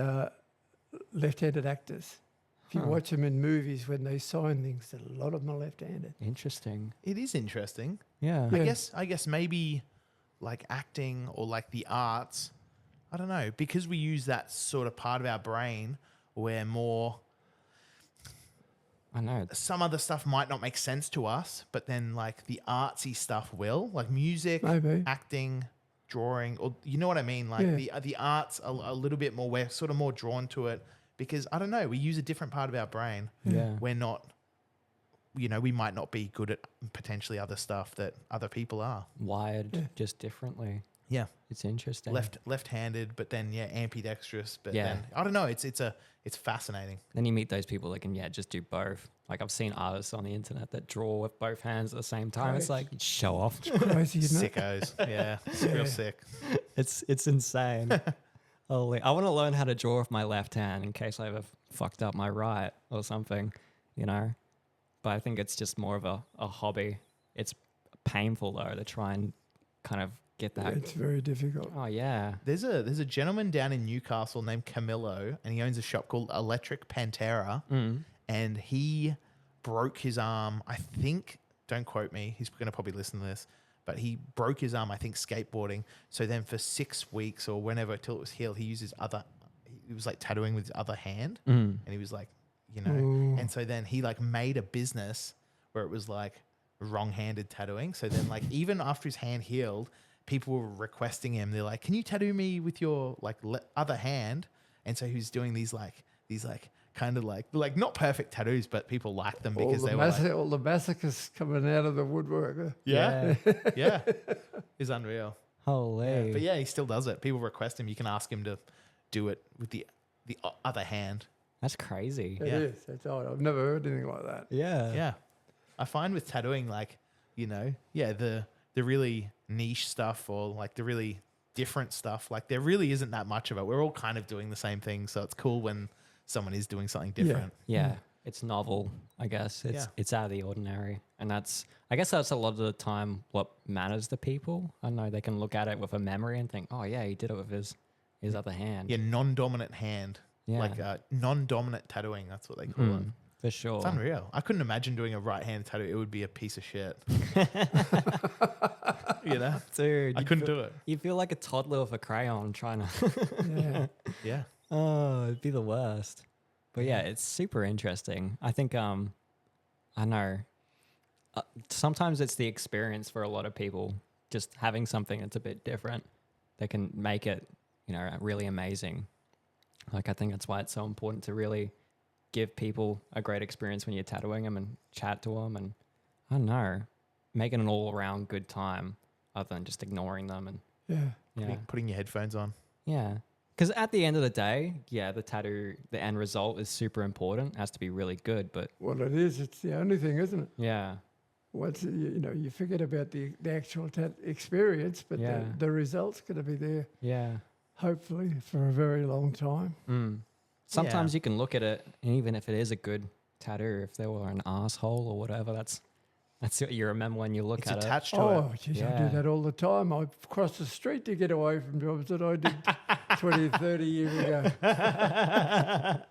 left-handed actors. If you Huh. watch them in movies when they sign things, a lot of them are left-handed. Interesting. It is interesting. Yeah. Yeah. I guess maybe like acting or like the arts, I don't know, because we use that sort of part of our brain where more I know. some other stuff might not make sense to us, but then like the artsy stuff will, like music, Maybe. acting, drawing, or you know what I mean? Like Yeah. the arts a little bit more, we're sort of more drawn to it because I don't know, we use a different part of our brain. Yeah. We're not, we might not be good at potentially other stuff that other people are. Wired Yeah. just differently. Yeah. It's interesting. Left-handed, but then ambidextrous. But Yeah. then I don't know. It's fascinating. Then you meet those people that can just do both. Like I've seen artists on the internet that draw with both hands at the same time. It's like show off. Crazy, isn't it? Sickos. Yeah, it's Yeah. real sick. It's insane. Holy, I want to learn how to draw with my left hand in case I ever fucked up my right or something, But I think it's just more of a hobby. It's painful though to try and kind of get that. It's very difficult. Oh yeah. There's a gentleman down in Newcastle named Camillo, and he owns a shop called Electric Pantera, and he broke his arm. I think, don't quote me. He's going to probably listen to this, but he broke his arm. I think skateboarding. So then for 6 weeks or whenever till it was healed, he used his other. He was like tattooing with his other hand, and he was like, you know, and so then he like made a business where it was like wrong-handed tattooing. So then like even after his hand healed, people were requesting him. They're like, "Can you tattoo me with your like other hand?" And so he was doing these kind of like not perfect tattoos, but people liked them because they were like, all the masochists coming out of the woodwork. yeah, yeah, it's unreal. Holy. Yeah. But yeah, he still does it. People request him. You can ask him to do it with the other hand. That's crazy. It is. It's odd. I've never heard anything like that. Yeah. Yeah, I find with tattooing, like, you know, the really niche stuff or like the really different stuff, like there really isn't that much of it. We're all kind of doing the same thing, so it's cool when someone is doing something different. Yeah. It's novel, I guess. It's out of the ordinary. And I guess that's a lot of the time what matters to people. I don't know, they can look at it with a memory and think, oh yeah, he did it with his other hand. Yeah, non-dominant hand. Yeah. Like non-dominant tattooing, that's what they call it. For sure. It's unreal. I couldn't imagine doing a right-handed tattoo. It would be a piece of shit. You know? Dude. I couldn't do it. You feel like a toddler with a crayon trying to... Yeah. Yeah. Oh, it'd be the worst. But yeah, it's super interesting. I think, I know, sometimes it's the experience for a lot of people, just having something that's a bit different that can make it, you know, really amazing. Like, I think that's why it's so important to really give people a great experience when you're tattooing them and chat to them and, I don't know, making an all-around good time other than just ignoring them. And Yeah. Putting your headphones on. Yeah. Because at the end of the day, yeah, the tattoo, the end result is super important. It has to be really good, but... Well, it is. It's the only thing, isn't it? Yeah. You forget about the actual experience, but the result's going to be there, Yeah. hopefully, for a very long time. Sometimes you can look at it, and even if it is a good tattoo, if they were an asshole or whatever, that's what you remember when you look It's at it. attached to it. Oh, geez, I Yeah. do that all the time. I cross the street to get away from jobs that I did 20, 30 years ago.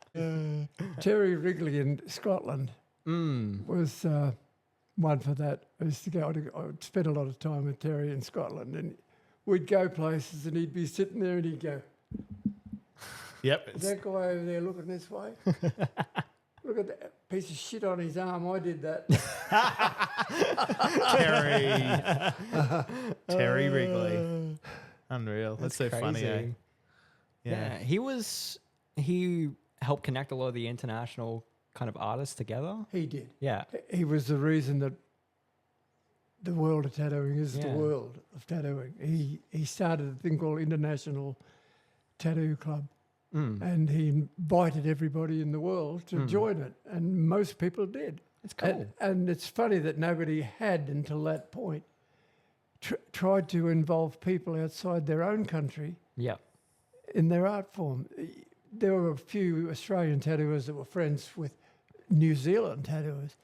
Terry Wrigley in Scotland was one for that. I used to go, I'd spend a lot of time with Terry in Scotland, and we'd go places and he'd be sitting there and he'd go, Yep. "Is that guy over there looking this way? Look at that piece of shit on his arm. I did that." Terry Wrigley. Unreal. That's so funny, eh? crazy. Yeah. He helped connect a lot of the international kind of artists together. He did. Yeah. He was the reason that the world of tattooing is the Yeah. world of tattooing. He started a thing called International Tattoo Club, and he invited everybody in the world to join it, and most people did. It's cool. And it's funny that nobody had, until that point, tried to involve people outside their own country Yeah. in their art form. There were a few Australian tattooers that were friends with New Zealand tattooers,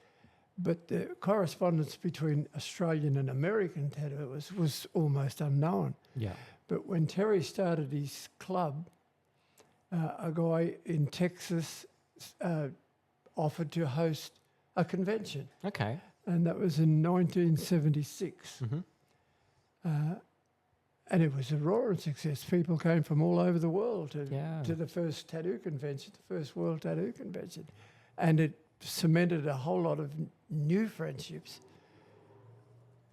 but the correspondence between Australian and American tattooers was almost unknown. Yeah. But when Terry started his club, a guy in Texas offered to host a convention, Okay. and that was in 1976. And it was a roaring success. People came from all over the world to the first tattoo convention, the first World Tattoo Convention. And it cemented a whole lot of new friendships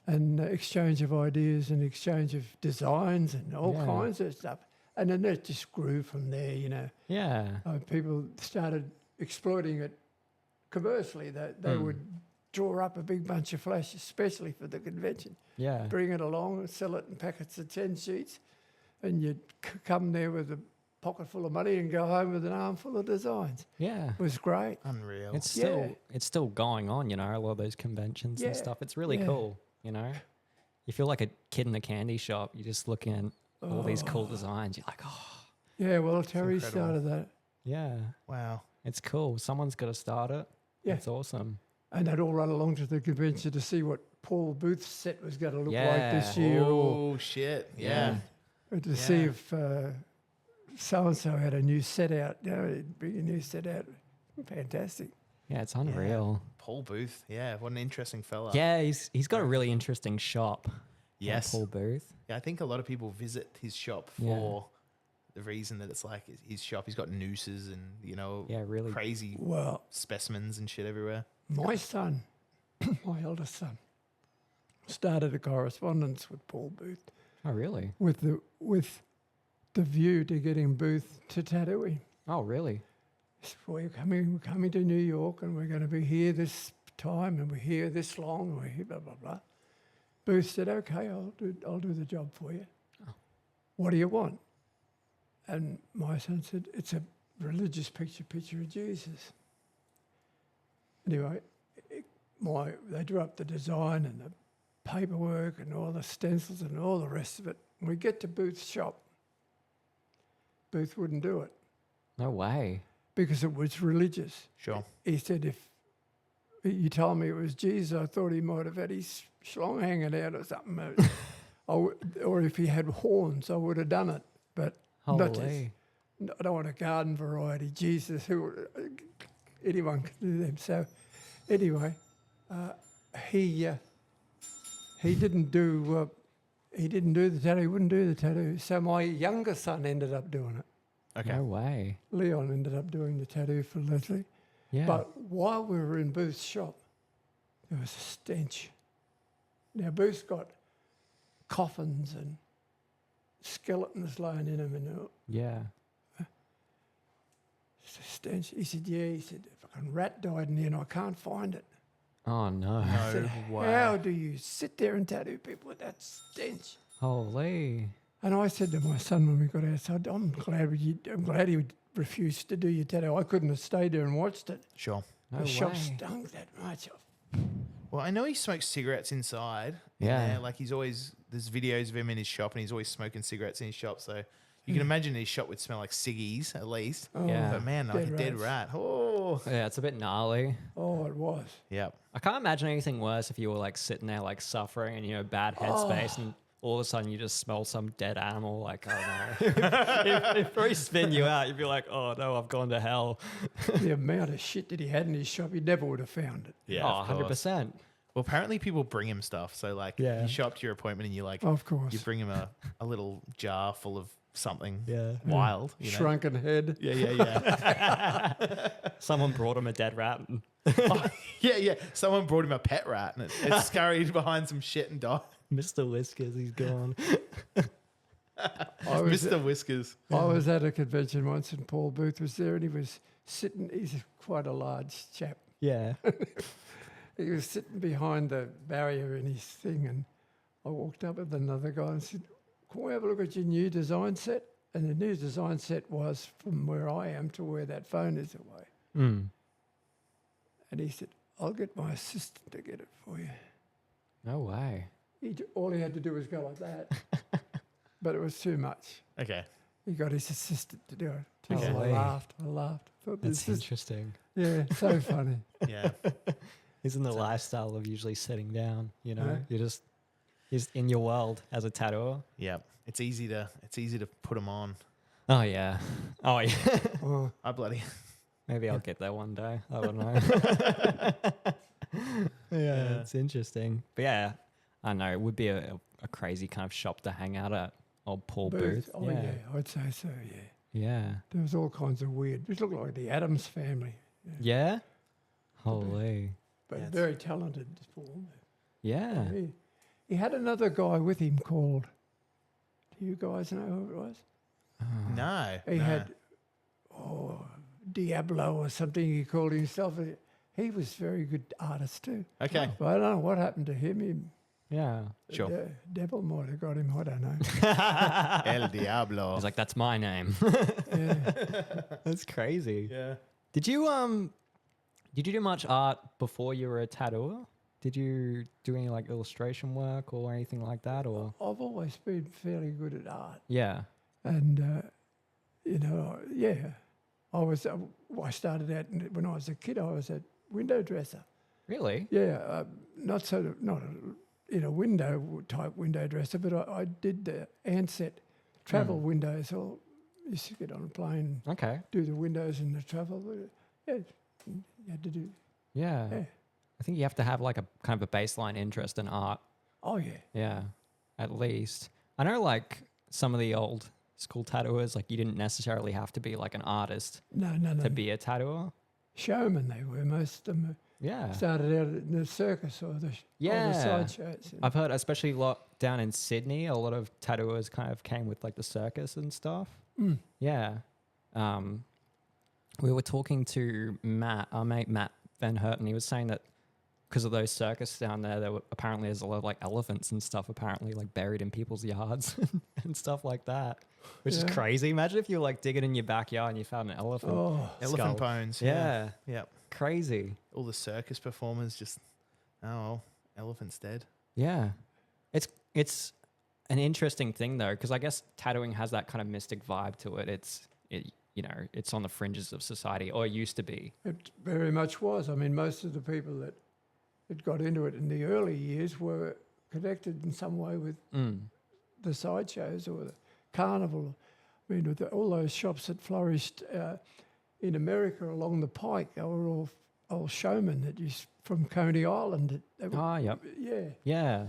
and exchange of ideas and exchange of designs and all kinds of stuff. And then it just grew from there, you know. Yeah. People started exploiting it commercially. They would draw up a big bunch of flash, especially for the convention. Yeah. Bring it along and sell it in packets of 10 sheets, and you'd come there with a pocket full of money and go home with an armful of designs. Yeah. It was great. Unreal. It's still going on, you know, a lot of those conventions and stuff. It's really cool, you know. You feel like a kid in a candy shop. You're just looking at all these cool designs. You're like, oh. Yeah, well, Terry incredible. started that. Yeah. Wow. It's cool. Someone's got to start it. Yeah. It's awesome. And they'd all run along to the convention to see what Paul Booth's set was going to look like Yeah. this year, or Oh shit! Yeah. to see Yeah. if so and so had a new set out. You know, he'd bring a new set out. Fantastic. Yeah, it's unreal. Paul Booth. Yeah, what an interesting fella. Yeah, he's got a really interesting shop. Yes. Paul Booth. Yeah, I think a lot of people visit his shop Yeah. for the reason that it's like his shop. He's got nooses and Yeah, really. crazy Well, specimens and shit everywhere. my son, my eldest son, started a correspondence with Paul Booth Oh, really? with the view to getting Booth to tattoo him. Oh, really? We're coming to New York, and we're going to be here this time, and we're here this long, and we're here, blah blah blah. Booth said, "Okay, I'll do the job for you. Oh. What do you want?" And my son said, "It's a religious picture of Jesus." Anyway, they drew up the design and the paperwork and all the stencils and all the rest of it. We get to Booth's shop. Booth wouldn't do it No way. because it was religious. Sure. He said, if you told me it was Jesus, I thought he might have had his schlong hanging out or something. Or if he had horns, I would have done it. But not just, Holy. I don't want a garden variety. Jesus, anyone can do them. So anyway, he didn't do the tattoo. He wouldn't do the tattoo. So my younger son ended up doing it. Okay. No way. Leon ended up doing the tattoo for Leslie. Yeah. But while we were in Booth's shop, there was a stench. Now, Booth's got coffins and skeletons lying in them, and yeah. it's a stench. He said, "Yeah." He said, "A fucking rat died in here, and I can't find it." Oh, no. I said, No "How way. do you sit there and tattoo people with that stench?" Holy. And I said to my son when we got outside, I'm glad he refused to do your tattoo. I couldn't have stayed there and watched it. Sure. No The shop way. stunk that much. Well, I know he smokes cigarettes inside. Yeah. there. Like there's videos of him in his shop and he's always smoking cigarettes in his shop. So you can imagine his shop would smell like ciggies at least. Oh, Yeah. But man, like a dead dead rats. rat. Oh. Yeah, it's a bit gnarly. Oh, it was. Yep. I can't imagine anything worse if you were like sitting there like suffering and bad headspace and all of a sudden you just smell some dead animal. Like, I don't know. If probably spin you out, you'd be like, oh no, I've gone to hell. The amount of shit that he had in his shop, he never would have found it. Yeah. Oh, of course. 100%. Well, apparently people bring him stuff. So like Yeah. you show up to your appointment and you like Of course. you bring him a little jar full of something Yeah. wild. You know? Shrunken head. Yeah. Someone brought him a dead rat. And Yeah. Someone brought him a pet rat and it scurried behind some shit and died. Mr. Whiskers, he's gone. I was, Mr. Whiskers. I was at a convention once and Paul Booth was there and he was sitting, he's quite a large chap. Yeah. He was sitting behind the barrier in his thing and I walked up with another guy and said, "Can we have a look at your new design set?" And the new design set was from where I am to where that phone is away. Mm. And he said, "I'll get my assistant to get it for you." No way. All he had to do was go like that. But it was too much. Okay. He got his assistant to do it. Okay. I laughed. Thought, That's this is, interesting. yeah, so funny. Yeah. Isn't the lifestyle of usually sitting down, Yeah. You're just in your world as a tattooer. Yeah. It's easy to put them on. Oh, yeah. Oh, yeah. Oh, I bloody Maybe I'll get there one day. I don't know. yeah, it's interesting. But yeah, I know it would be a crazy kind of shop to hang out at. Old Paul Booth. Oh, yeah, I'd say so, yeah. Yeah. There was all kinds of weird. It looked like the Addams family. Yeah? Holy. But Yeah, very talented Paul. Yeah. He had another guy with him called, do you guys know who it was? no. He no. had, Diablo or something he called himself. He was a very good artist too. Okay. But I don't know what happened to him. Yeah. Sure. The devil might have got him. I don't know. El Diablo. He's like, that's my name. Yeah. That's crazy. Yeah. Did you do much art before you were a tattooer? Did you do any like illustration work or anything like that? Or I've always been fairly good at art. yeah. And, I started out when I was a kid, I was a window dresser. Really? Yeah, not in a window type window dresser, but I did the Ansett travel windows. Or used to get on a plane, Okay. do the windows in the travel. Yeah, you had to do. Yeah. Yeah. I think you have to have like a kind of a baseline interest in art. Oh yeah. Yeah. At least. I know like some of the old school tattooers, like you didn't necessarily have to be like an artist No. to be a tattooer. Showmen they were. Most of them Yeah. started out in the circus or the sideshows. I've heard, especially down in Sydney, a lot of tattooers kind of came with like the circus and stuff. Mm. Yeah. We were talking to Matt, our mate Matt Van Herten. He was saying that because of those circus down there, apparently there's a lot of like elephants and stuff apparently like buried in people's yards and stuff like that, which is crazy. Imagine if you were like digging in your backyard and you found an elephant. Oh, Elephant bones. Yeah. Yep. Crazy. All the circus performers just, elephant's dead. Yeah. It's an interesting thing though, because I guess tattooing has that kind of mystic vibe to it. It's on the fringes of society, or it used to be. it very much was. I mean, most of the people that got into it in the early years were connected in some way with the sideshows or the carnival. I mean, with all those shops that flourished in America along the Pike, they were all old showmen that used from Coney Island. Yep. Yeah. Yeah.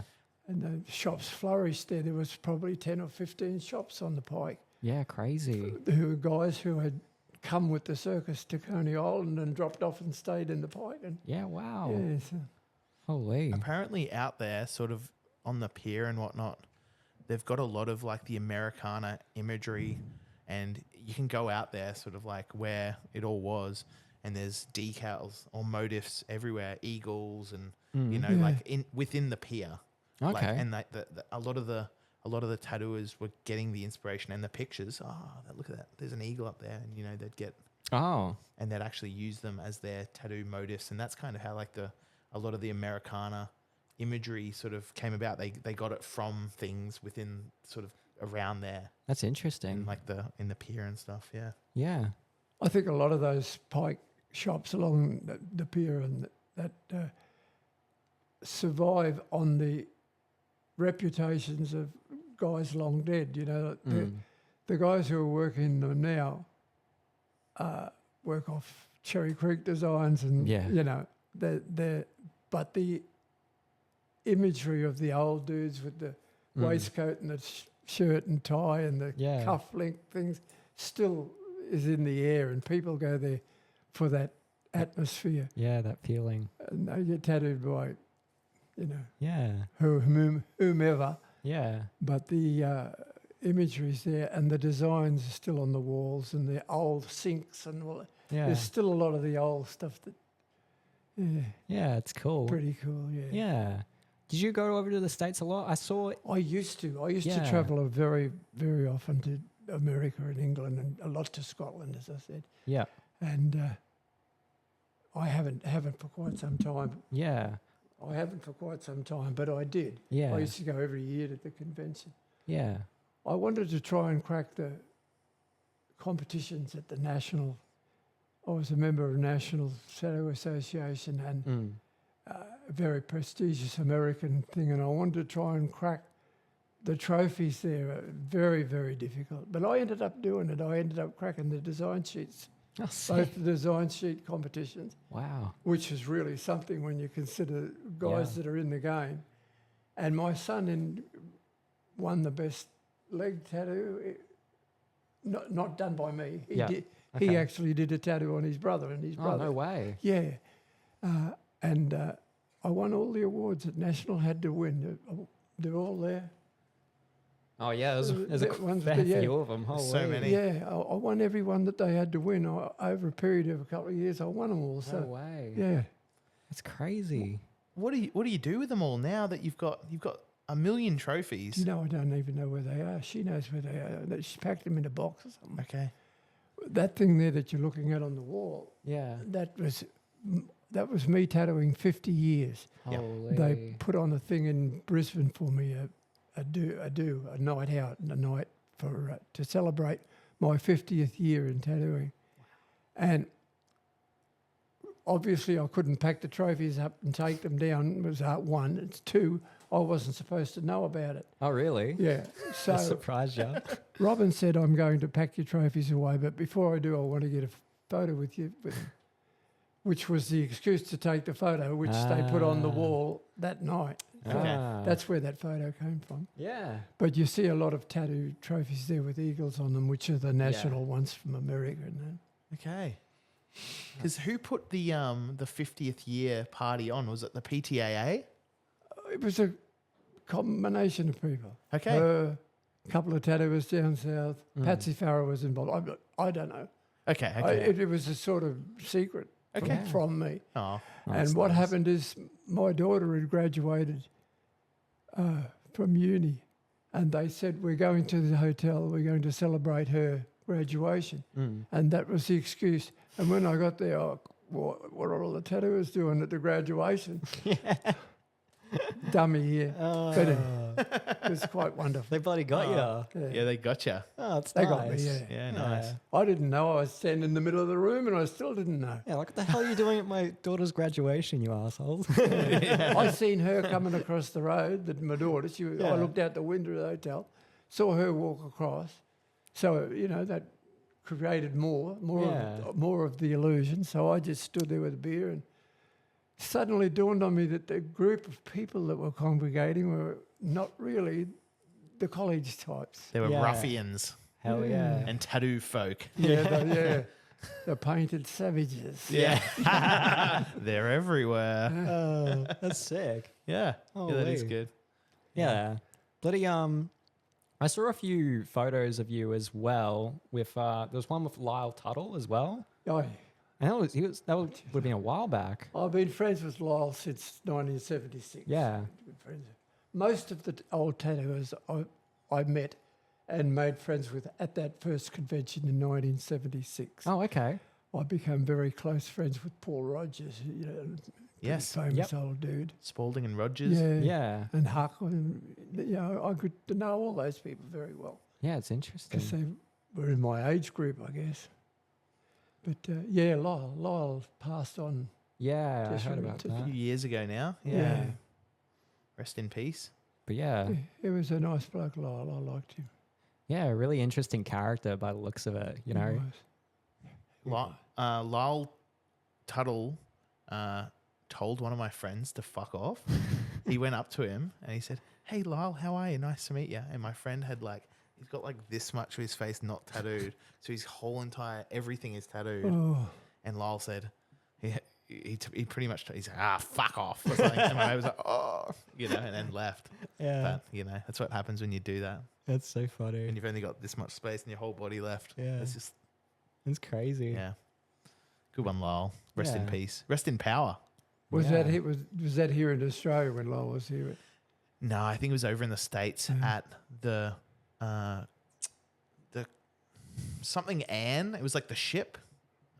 And the shops flourished there. There was probably 10 or 15 shops on the Pike. Yeah, crazy. Who were guys who had come with the circus to Coney Island and dropped off and stayed in the Pike. And Yeah, wow. yeah, so Holy. Apparently out there, sort of on the pier and whatnot, they've got a lot of like the Americana imagery, and you can go out there sort of like where it all was, and there's decals or motifs everywhere, eagles and like within the pier. Okay. Like, and a lot of the tattooers were getting the inspiration and the pictures. Look at that! There's an eagle up there, and they'd get and they'd actually use them as their tattoo motifs, and that's kind of how like a lot of the Americana imagery sort of came about. They got it from things within sort of around there, That's interesting. in like in the pier and stuff. Yeah. Yeah. I think a lot of those Pike shops along the pier and that survive on the reputations of guys long dead. The guys who are working them now work off Cherry Creek designs, and but the imagery of the old dudes with the waistcoat and the shirt and tie and the cuff link things still is in the air, and people go there for that atmosphere. Yeah, that feeling. And they get tattooed by, Yeah. whomever. Yeah. But the imagery's there, and the designs are still on the walls, and the old sinks and all. Yeah. There's still a lot of the old stuff that. Yeah, it's cool. Pretty cool. Yeah. Yeah. Did you go over to the States a lot? I saw. I used to travel very, very often to America and England, and a lot to Scotland, as I said. Yeah. And I haven't for quite some time. Yeah. I haven't for quite some time, but I did. Yeah. I used to go every year to the convention. Yeah. I wanted to try and crack the competitions at the national. I was a member of National Tattoo Association and a very prestigious American thing, and I wanted to try and crack the trophies there. Very, very difficult. But I ended up doing it. I ended up cracking the design sheets, both the design sheet competitions. Wow. Which is really something when you consider guys that are in the game. And my son won the best leg tattoo, not done by me. He did. Okay. He actually did a tattoo on his brother and his brother. Oh, no way. Yeah. And I won all the awards that National had to win. They're all there. Oh, yeah. There's a ones, fair few of them. Holy. So many. Yeah, I won every one that they had to win. Over a period of a couple of years, I won them all. So, No way. yeah. That's crazy. What do you do with them all now that you've got a million trophies? I don't even know where they are. She knows where they are. She packed them in a box or something. Okay. That thing there that you're looking at on the wall, Yeah. that was me tattooing 50 years. Holy. They put on a thing in Brisbane for me, a night out, a night for to celebrate my 50th year in tattooing. And obviously I couldn't pack the trophies up and take them down. It was one. It's two, I wasn't supposed to know about it. Oh, really? Yeah. That So surprised you. Robin said, I'm going to pack your trophies away, but before I do, I want to get a photo with you, which was the excuse to take the photo, which they put on the wall that night. Okay. That's where that photo came from. Yeah. But you see a lot of tattoo trophies there with eagles on them, which are the national ones from America. And Okay. Because who put the 50th year party on? Was it the PTAA? it was a combination of people. Okay. Her, a couple of tattooers down south. Patsy Farrow was involved. I don't know. Okay. Okay. It was a sort of secret from me. Oh. And what happened is my daughter had graduated from uni, and they said, we're going to the hotel, we're going to celebrate her graduation. And that was the excuse. And when I got there, what are all the tattooers doing at the graduation? Dummy here. But it was quite wonderful. They bloody got you. Yeah, they got you. Oh, it's They nice. got me, Yeah, nice. I didn't know. I was standing in the middle of the room and I still didn't know. Yeah, like what the hell are you doing at my daughter's graduation, you assholes? I seen her coming across the road, my daughter. I looked out the window of the hotel, saw her walk across. So, that created more of the illusion. So I just stood there with a beer, and suddenly dawned on me that the group of people that were congregating were not really the college types. They were ruffians Hell yeah. and tattoo folk. The painted savages. Yeah. They're everywhere. Oh, that's sick. Yeah. Yeah, that is Holy. good. Yeah. Bloody I saw a few photos of you as well with there was one with Lyle Tuttle as well. Oh, And that would have been a while back. I've been friends with Lyle since 1976. Yeah. Good friends. Most of the old tattooers I met and made friends with at that first convention in 1976. Oh, okay. I became very close friends with Paul Rogers, Yes. famous old dude. Spalding and Rogers. Yeah. And Huck. And, I could know all those people very well Yeah, it's interesting. because they were in my age group, I guess. But Lyle passed on. Yeah, I Just heard from about to- A that. few years ago now. Yeah. Rest in peace. But yeah. He was a nice bloke, Lyle. I liked him. Yeah, a really interesting character by the looks of it, He was. Lyle Tuttle told one of my friends to fuck off. He went up to him and he said, "Hey, Lyle, how are you? Nice to meet you." And my friend had he's got this much of his face not tattooed. So his whole everything is tattooed. Oh, And Lyle said, he pretty much, he said, fuck off. Or something. And my mate was like, oh, and then left. Yeah. But, that's what happens when you do that. That's so funny. And you've only got this much space and your whole body left. Yeah. It's just, It's crazy. yeah. Good one, Lyle. Rest in Yeah. peace. Rest in power. was Yeah. that here in Australia when Lyle was here? No, I think it was over in the States at the something Anne. It was like the ship.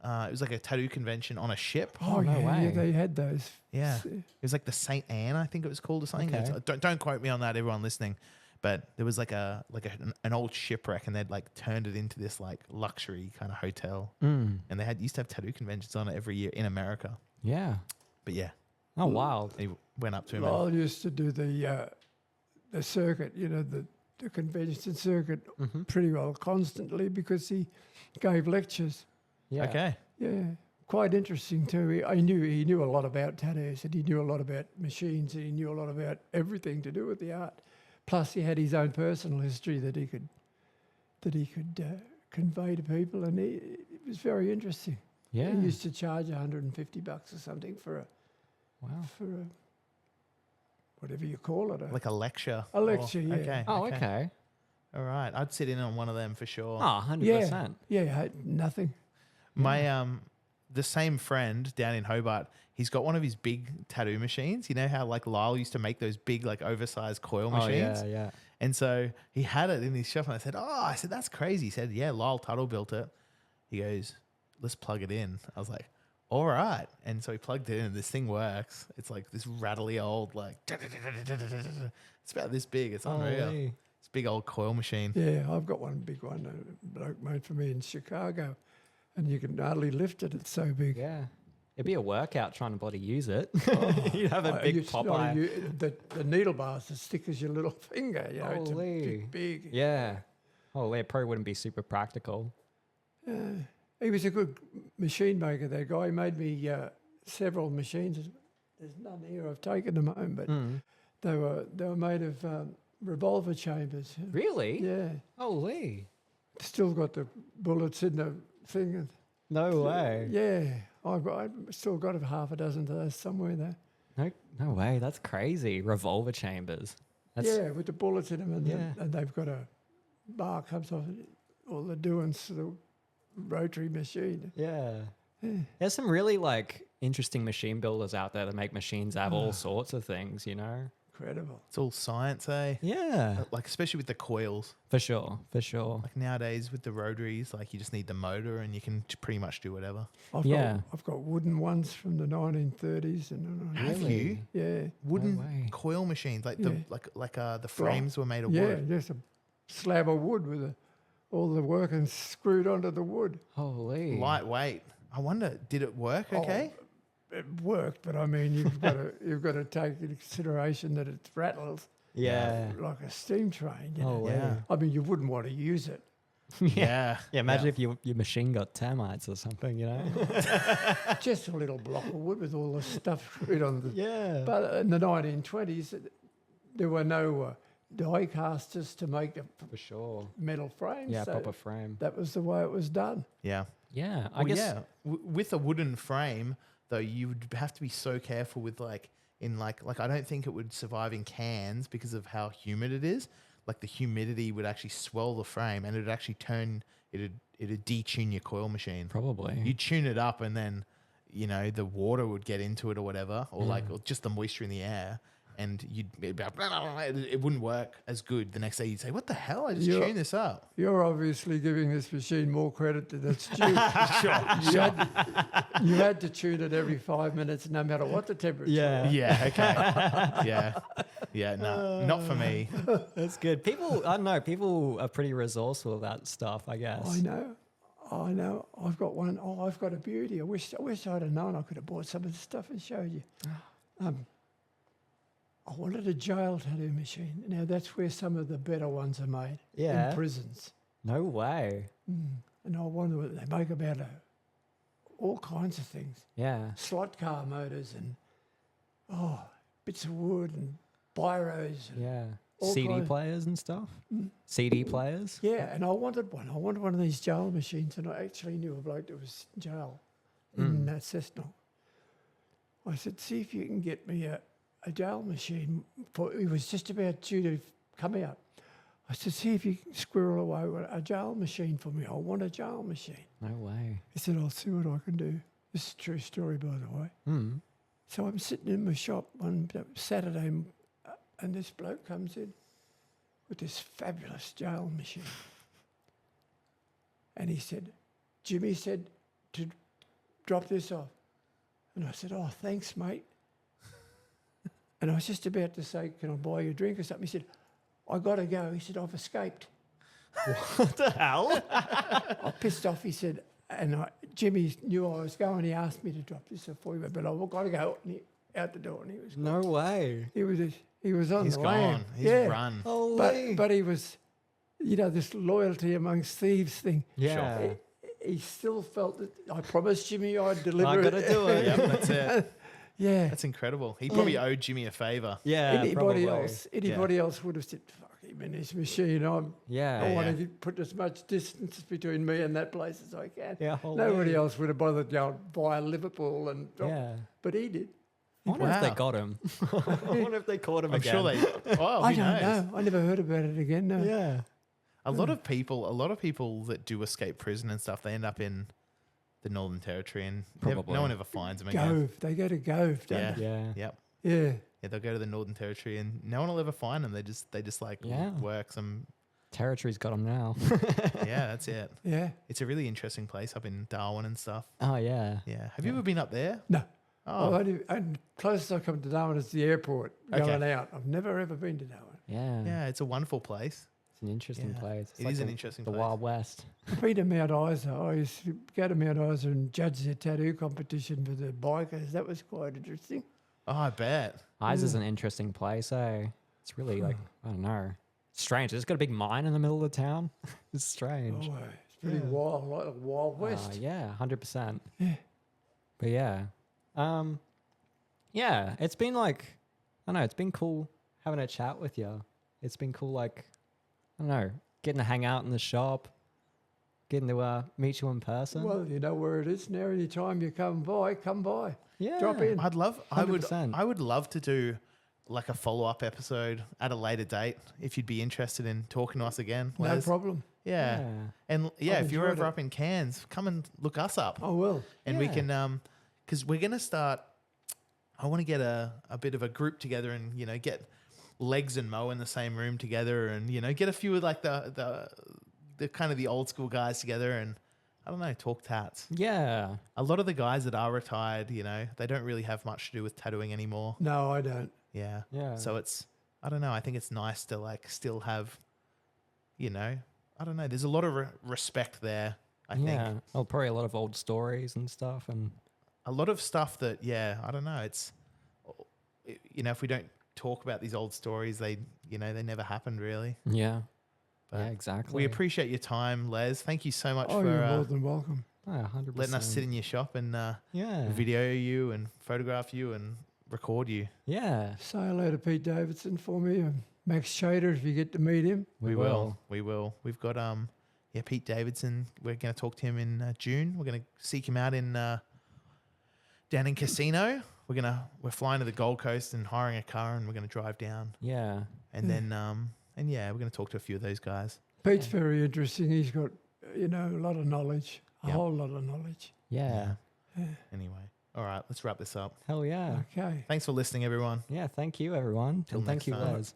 It was like a tattoo convention on a ship. Oh, no way. Yeah, they had those. Yeah. It was like the Saint Anne, I think it was called or something. Okay. Don't quote me on that, everyone listening. But there was an old shipwreck, and they'd turned it into this luxury kind of hotel. Mm. And they used to have tattoo conventions on it every year in America. Yeah. But yeah, Oh, wild. he went up to him. Lyle used to do the circuit, the convention circuit pretty well constantly because he gave lectures. Yeah. Okay. Yeah, quite interesting too. He knew a lot about tattoos, and he knew a lot about machines, and he knew a lot about everything to do with the art. Plus, he had his own personal history that he could convey to people, and it was very interesting. Yeah. He used to charge $150 or something for a whatever you call it, Like a lecture. a lecture. Yeah. Okay. Oh, okay. All right. I'd sit in on one of them for sure. Oh, 100%. Yeah, nothing. My the same friend down in Hobart, he's got one of his big tattoo machines. You know how Lyle used to make those big oversized coil Oh, machines? yeah, yeah. And so he had it in his shop, and I said, that's crazy. He said, yeah, Lyle Tuttle built it. He goes, let's plug it in. I was like, all right. And so he plugged it in, and this thing works. It's like this rattly old, it's about this big. It's unreal. Holy. It's a big old coil machine. Yeah, I've got one big one, a bloke made for me in Chicago, and you can hardly lift it. It's so big. Yeah. It'd be a workout trying to bloody use it. You'd have a big Popeye. The needle bar's as thick as your little finger. You know, it's a Holy. big. Yeah. Oh, it probably wouldn't be super practical. He was a good machine maker. That guy. He made me several machines. There's none here. I've taken them home, but they were made of revolver chambers. Really? Yeah. Holy. Still got the bullets in the thing. No way. Yeah. I've still got half a dozen of those somewhere there. No way. That's crazy. Revolver chambers. Yeah, with the bullets in them, and they've got a bar comes off it, all the doings to the rotary machine. Yeah. There's some really like interesting machine builders out there that make machines that have all sorts of things, you know? Incredible. It's all science, eh? Yeah. Like, especially with the coils. For sure. Like nowadays with the rotaries, like you just need the motor and you can pretty much do whatever. I've got wooden ones from the 1930s. Have you? Yeah. Wooden coil machines, like the frames were made of Yeah, wood. just a slab of wood with all the workings screwed onto the wood. Holy. Lightweight. I wonder, did it work okay? It worked, but I mean, you've got to take into consideration that it rattles. Yeah. Like a steam train. You know? Yeah. I mean, you wouldn't want to use it. Yeah. Yeah, imagine if your machine got termites or something, you know? Just a little block of wood with all the stuff screwed on the. Yeah. But in the 1920s, there were no die casters to make the For sure. metal frames. Yeah, so proper frame. that was the way it was done. Yeah. Yeah. I Well, guess. yeah. With a wooden frame, though, you would have to be so careful with like I don't think it would survive in cans because of how humid it is. Like the humidity would actually swell the frame and it'd actually it'd detune your coil machine. Probably. You'd tune it up and then, you know, the water would get into it or whatever, or or just the moisture in the air. And it wouldn't work as good. The next day you'd say, what the hell? I just tuned this up. You're obviously giving this machine more credit than it's due. You had to tune it every 5 minutes, no matter what the temperature. Yeah. Yeah, okay. Yeah, no, not for me. That's good. People, I don't know, people are pretty resourceful with that stuff, I guess. I know. I've got one. Oh, I've got a beauty. I wish I'd have known. I could have bought some of the stuff and showed you. I wanted a jail tattoo machine. Now, that's where some of the better ones are made. Yeah. In prisons. No way. And I wonder what they make about all kinds of things. Yeah. Slot car motors and, bits of wood and biros. And Yeah. all CD kinds. players and stuff? CD players? Yeah, and I wanted one. I wanted one of these jail machines, and I actually knew a bloke that was in jail in Cessnock. I said, see if you can get me a jail machine. He was just about due to come out. I said, see if you can squirrel away with a jail machine for me. I want a jail machine. No way. He said, I'll see what I can do. This is a true story, by the way. So I'm sitting in my shop one Saturday, and this bloke comes in with this fabulous jail machine. And he said, Jimmy said to drop this off. And I said, oh, thanks, mate. And I was just about to say, can I buy you a drink or something? He said, I got to go. He said, I've escaped. What the hell? I pissed off. He said, Jimmy knew I was going. He asked me to drop this off for you, but I've got to go. And out the door, and he was gone. No way. He was on He's the gone. lam. He's run. Holy. But he was, this loyalty amongst thieves thing. Yeah. Sure. He still felt that I promised Jimmy I'd deliver I got to do it. Yep, that's it. Yeah. That's incredible. He probably owed Jimmy a favor. Yeah. Anybody probably. else would have said, fuck him in his machine. I want to put as much distance between me and that place as I can. Yeah, holy. Nobody else would have bothered going via Liverpool. Yeah. But he did. I wonder if they Wow. got him. I wonder if they caught him I'm again. sure they. Oh, I who don't knows? know. I never heard about it again. No. Yeah. A lot of people that do escape prison and stuff, they end up in the Northern Territory, and Probably. no one ever finds them again. Gove. They go to Gove, don't Yeah. they? Yeah. Yep. Yeah. Yeah, they'll go to the Northern Territory, and no one will ever find them. They just like work some. Territory's got him now. Yeah, that's it. Yeah. It's a really interesting place up in Darwin and stuff. Oh, yeah. Yeah. Have you ever been up there? No. Oh, And closest I come to Darwin is the airport going out. I've never ever been to Darwin. Yeah. yeah. It's a wonderful place. It's an interesting Yeah. place. It's It is an interesting the place. Wild West. I've been to Mount Isa. I used to go to Mount Isa and judge their tattoo competition for the bikers. That was quite interesting. Oh, I bet. Isa's an interesting place, eh? It's really like, I don't know. Strange. It's got a big mine in the middle of the town. It's strange. Oh, it's pretty wild, like the Wild West. Yeah, 100%. Yeah. But yeah. Yeah, it's been like, I don't know, it's been cool having a chat with you. It's been cool, like, I don't know, getting to hang out in the shop, getting to meet you in person. Well, you know where it is now. Any time you come by. yeah. drop in. I would 100%. I would love to do like a follow-up episode at a later date if you'd be interested in talking to us again. No Les. problem. Yeah. Yeah. And yeah, I've if you're enjoyed ever it. up in Cairns, come and look us up. I will. And we Yeah. can because we're gonna start. I want to get a bit of a group together and get Legs and Mo in the same room together and get a few of like the kind of the old school guys together and I don't know, talk tats. Yeah. A lot of the guys that are retired, they don't really have much to do with tattooing anymore. No, I don't. Yeah. Yeah. So it's I don't know. I think it's nice to like still have, I don't know. There's a lot of respect there. I think. Yeah. Well, probably a lot of old stories and stuff. And A lot of stuff that, I don't know. It's, if we don't talk about these old stories, they never happened really. yeah. But yeah, exactly. We appreciate your time, Les. Thank you so much Oh, you're more for than welcome. Oh, 100%. letting us sit in your shop and Yeah. video you and photograph you and record you. Yeah. Say hello to Pete Davidson for me and Max Shader if you get to meet him. We will. We've got Pete Davidson. We're going to talk to him in June. We're going to seek him out in down in Casino. We're flying to the Gold Coast and hiring a car and we're going to drive down Yeah. and then we're going to talk to a few of those guys. Pete's very interesting. He's got, a lot of knowledge, a Yep. whole lot of knowledge. Yeah. Anyway, all right, let's wrap this up. Hell yeah. Okay. Thanks for listening, everyone. Yeah. Thank you, everyone. Till And thank next you, time. Les.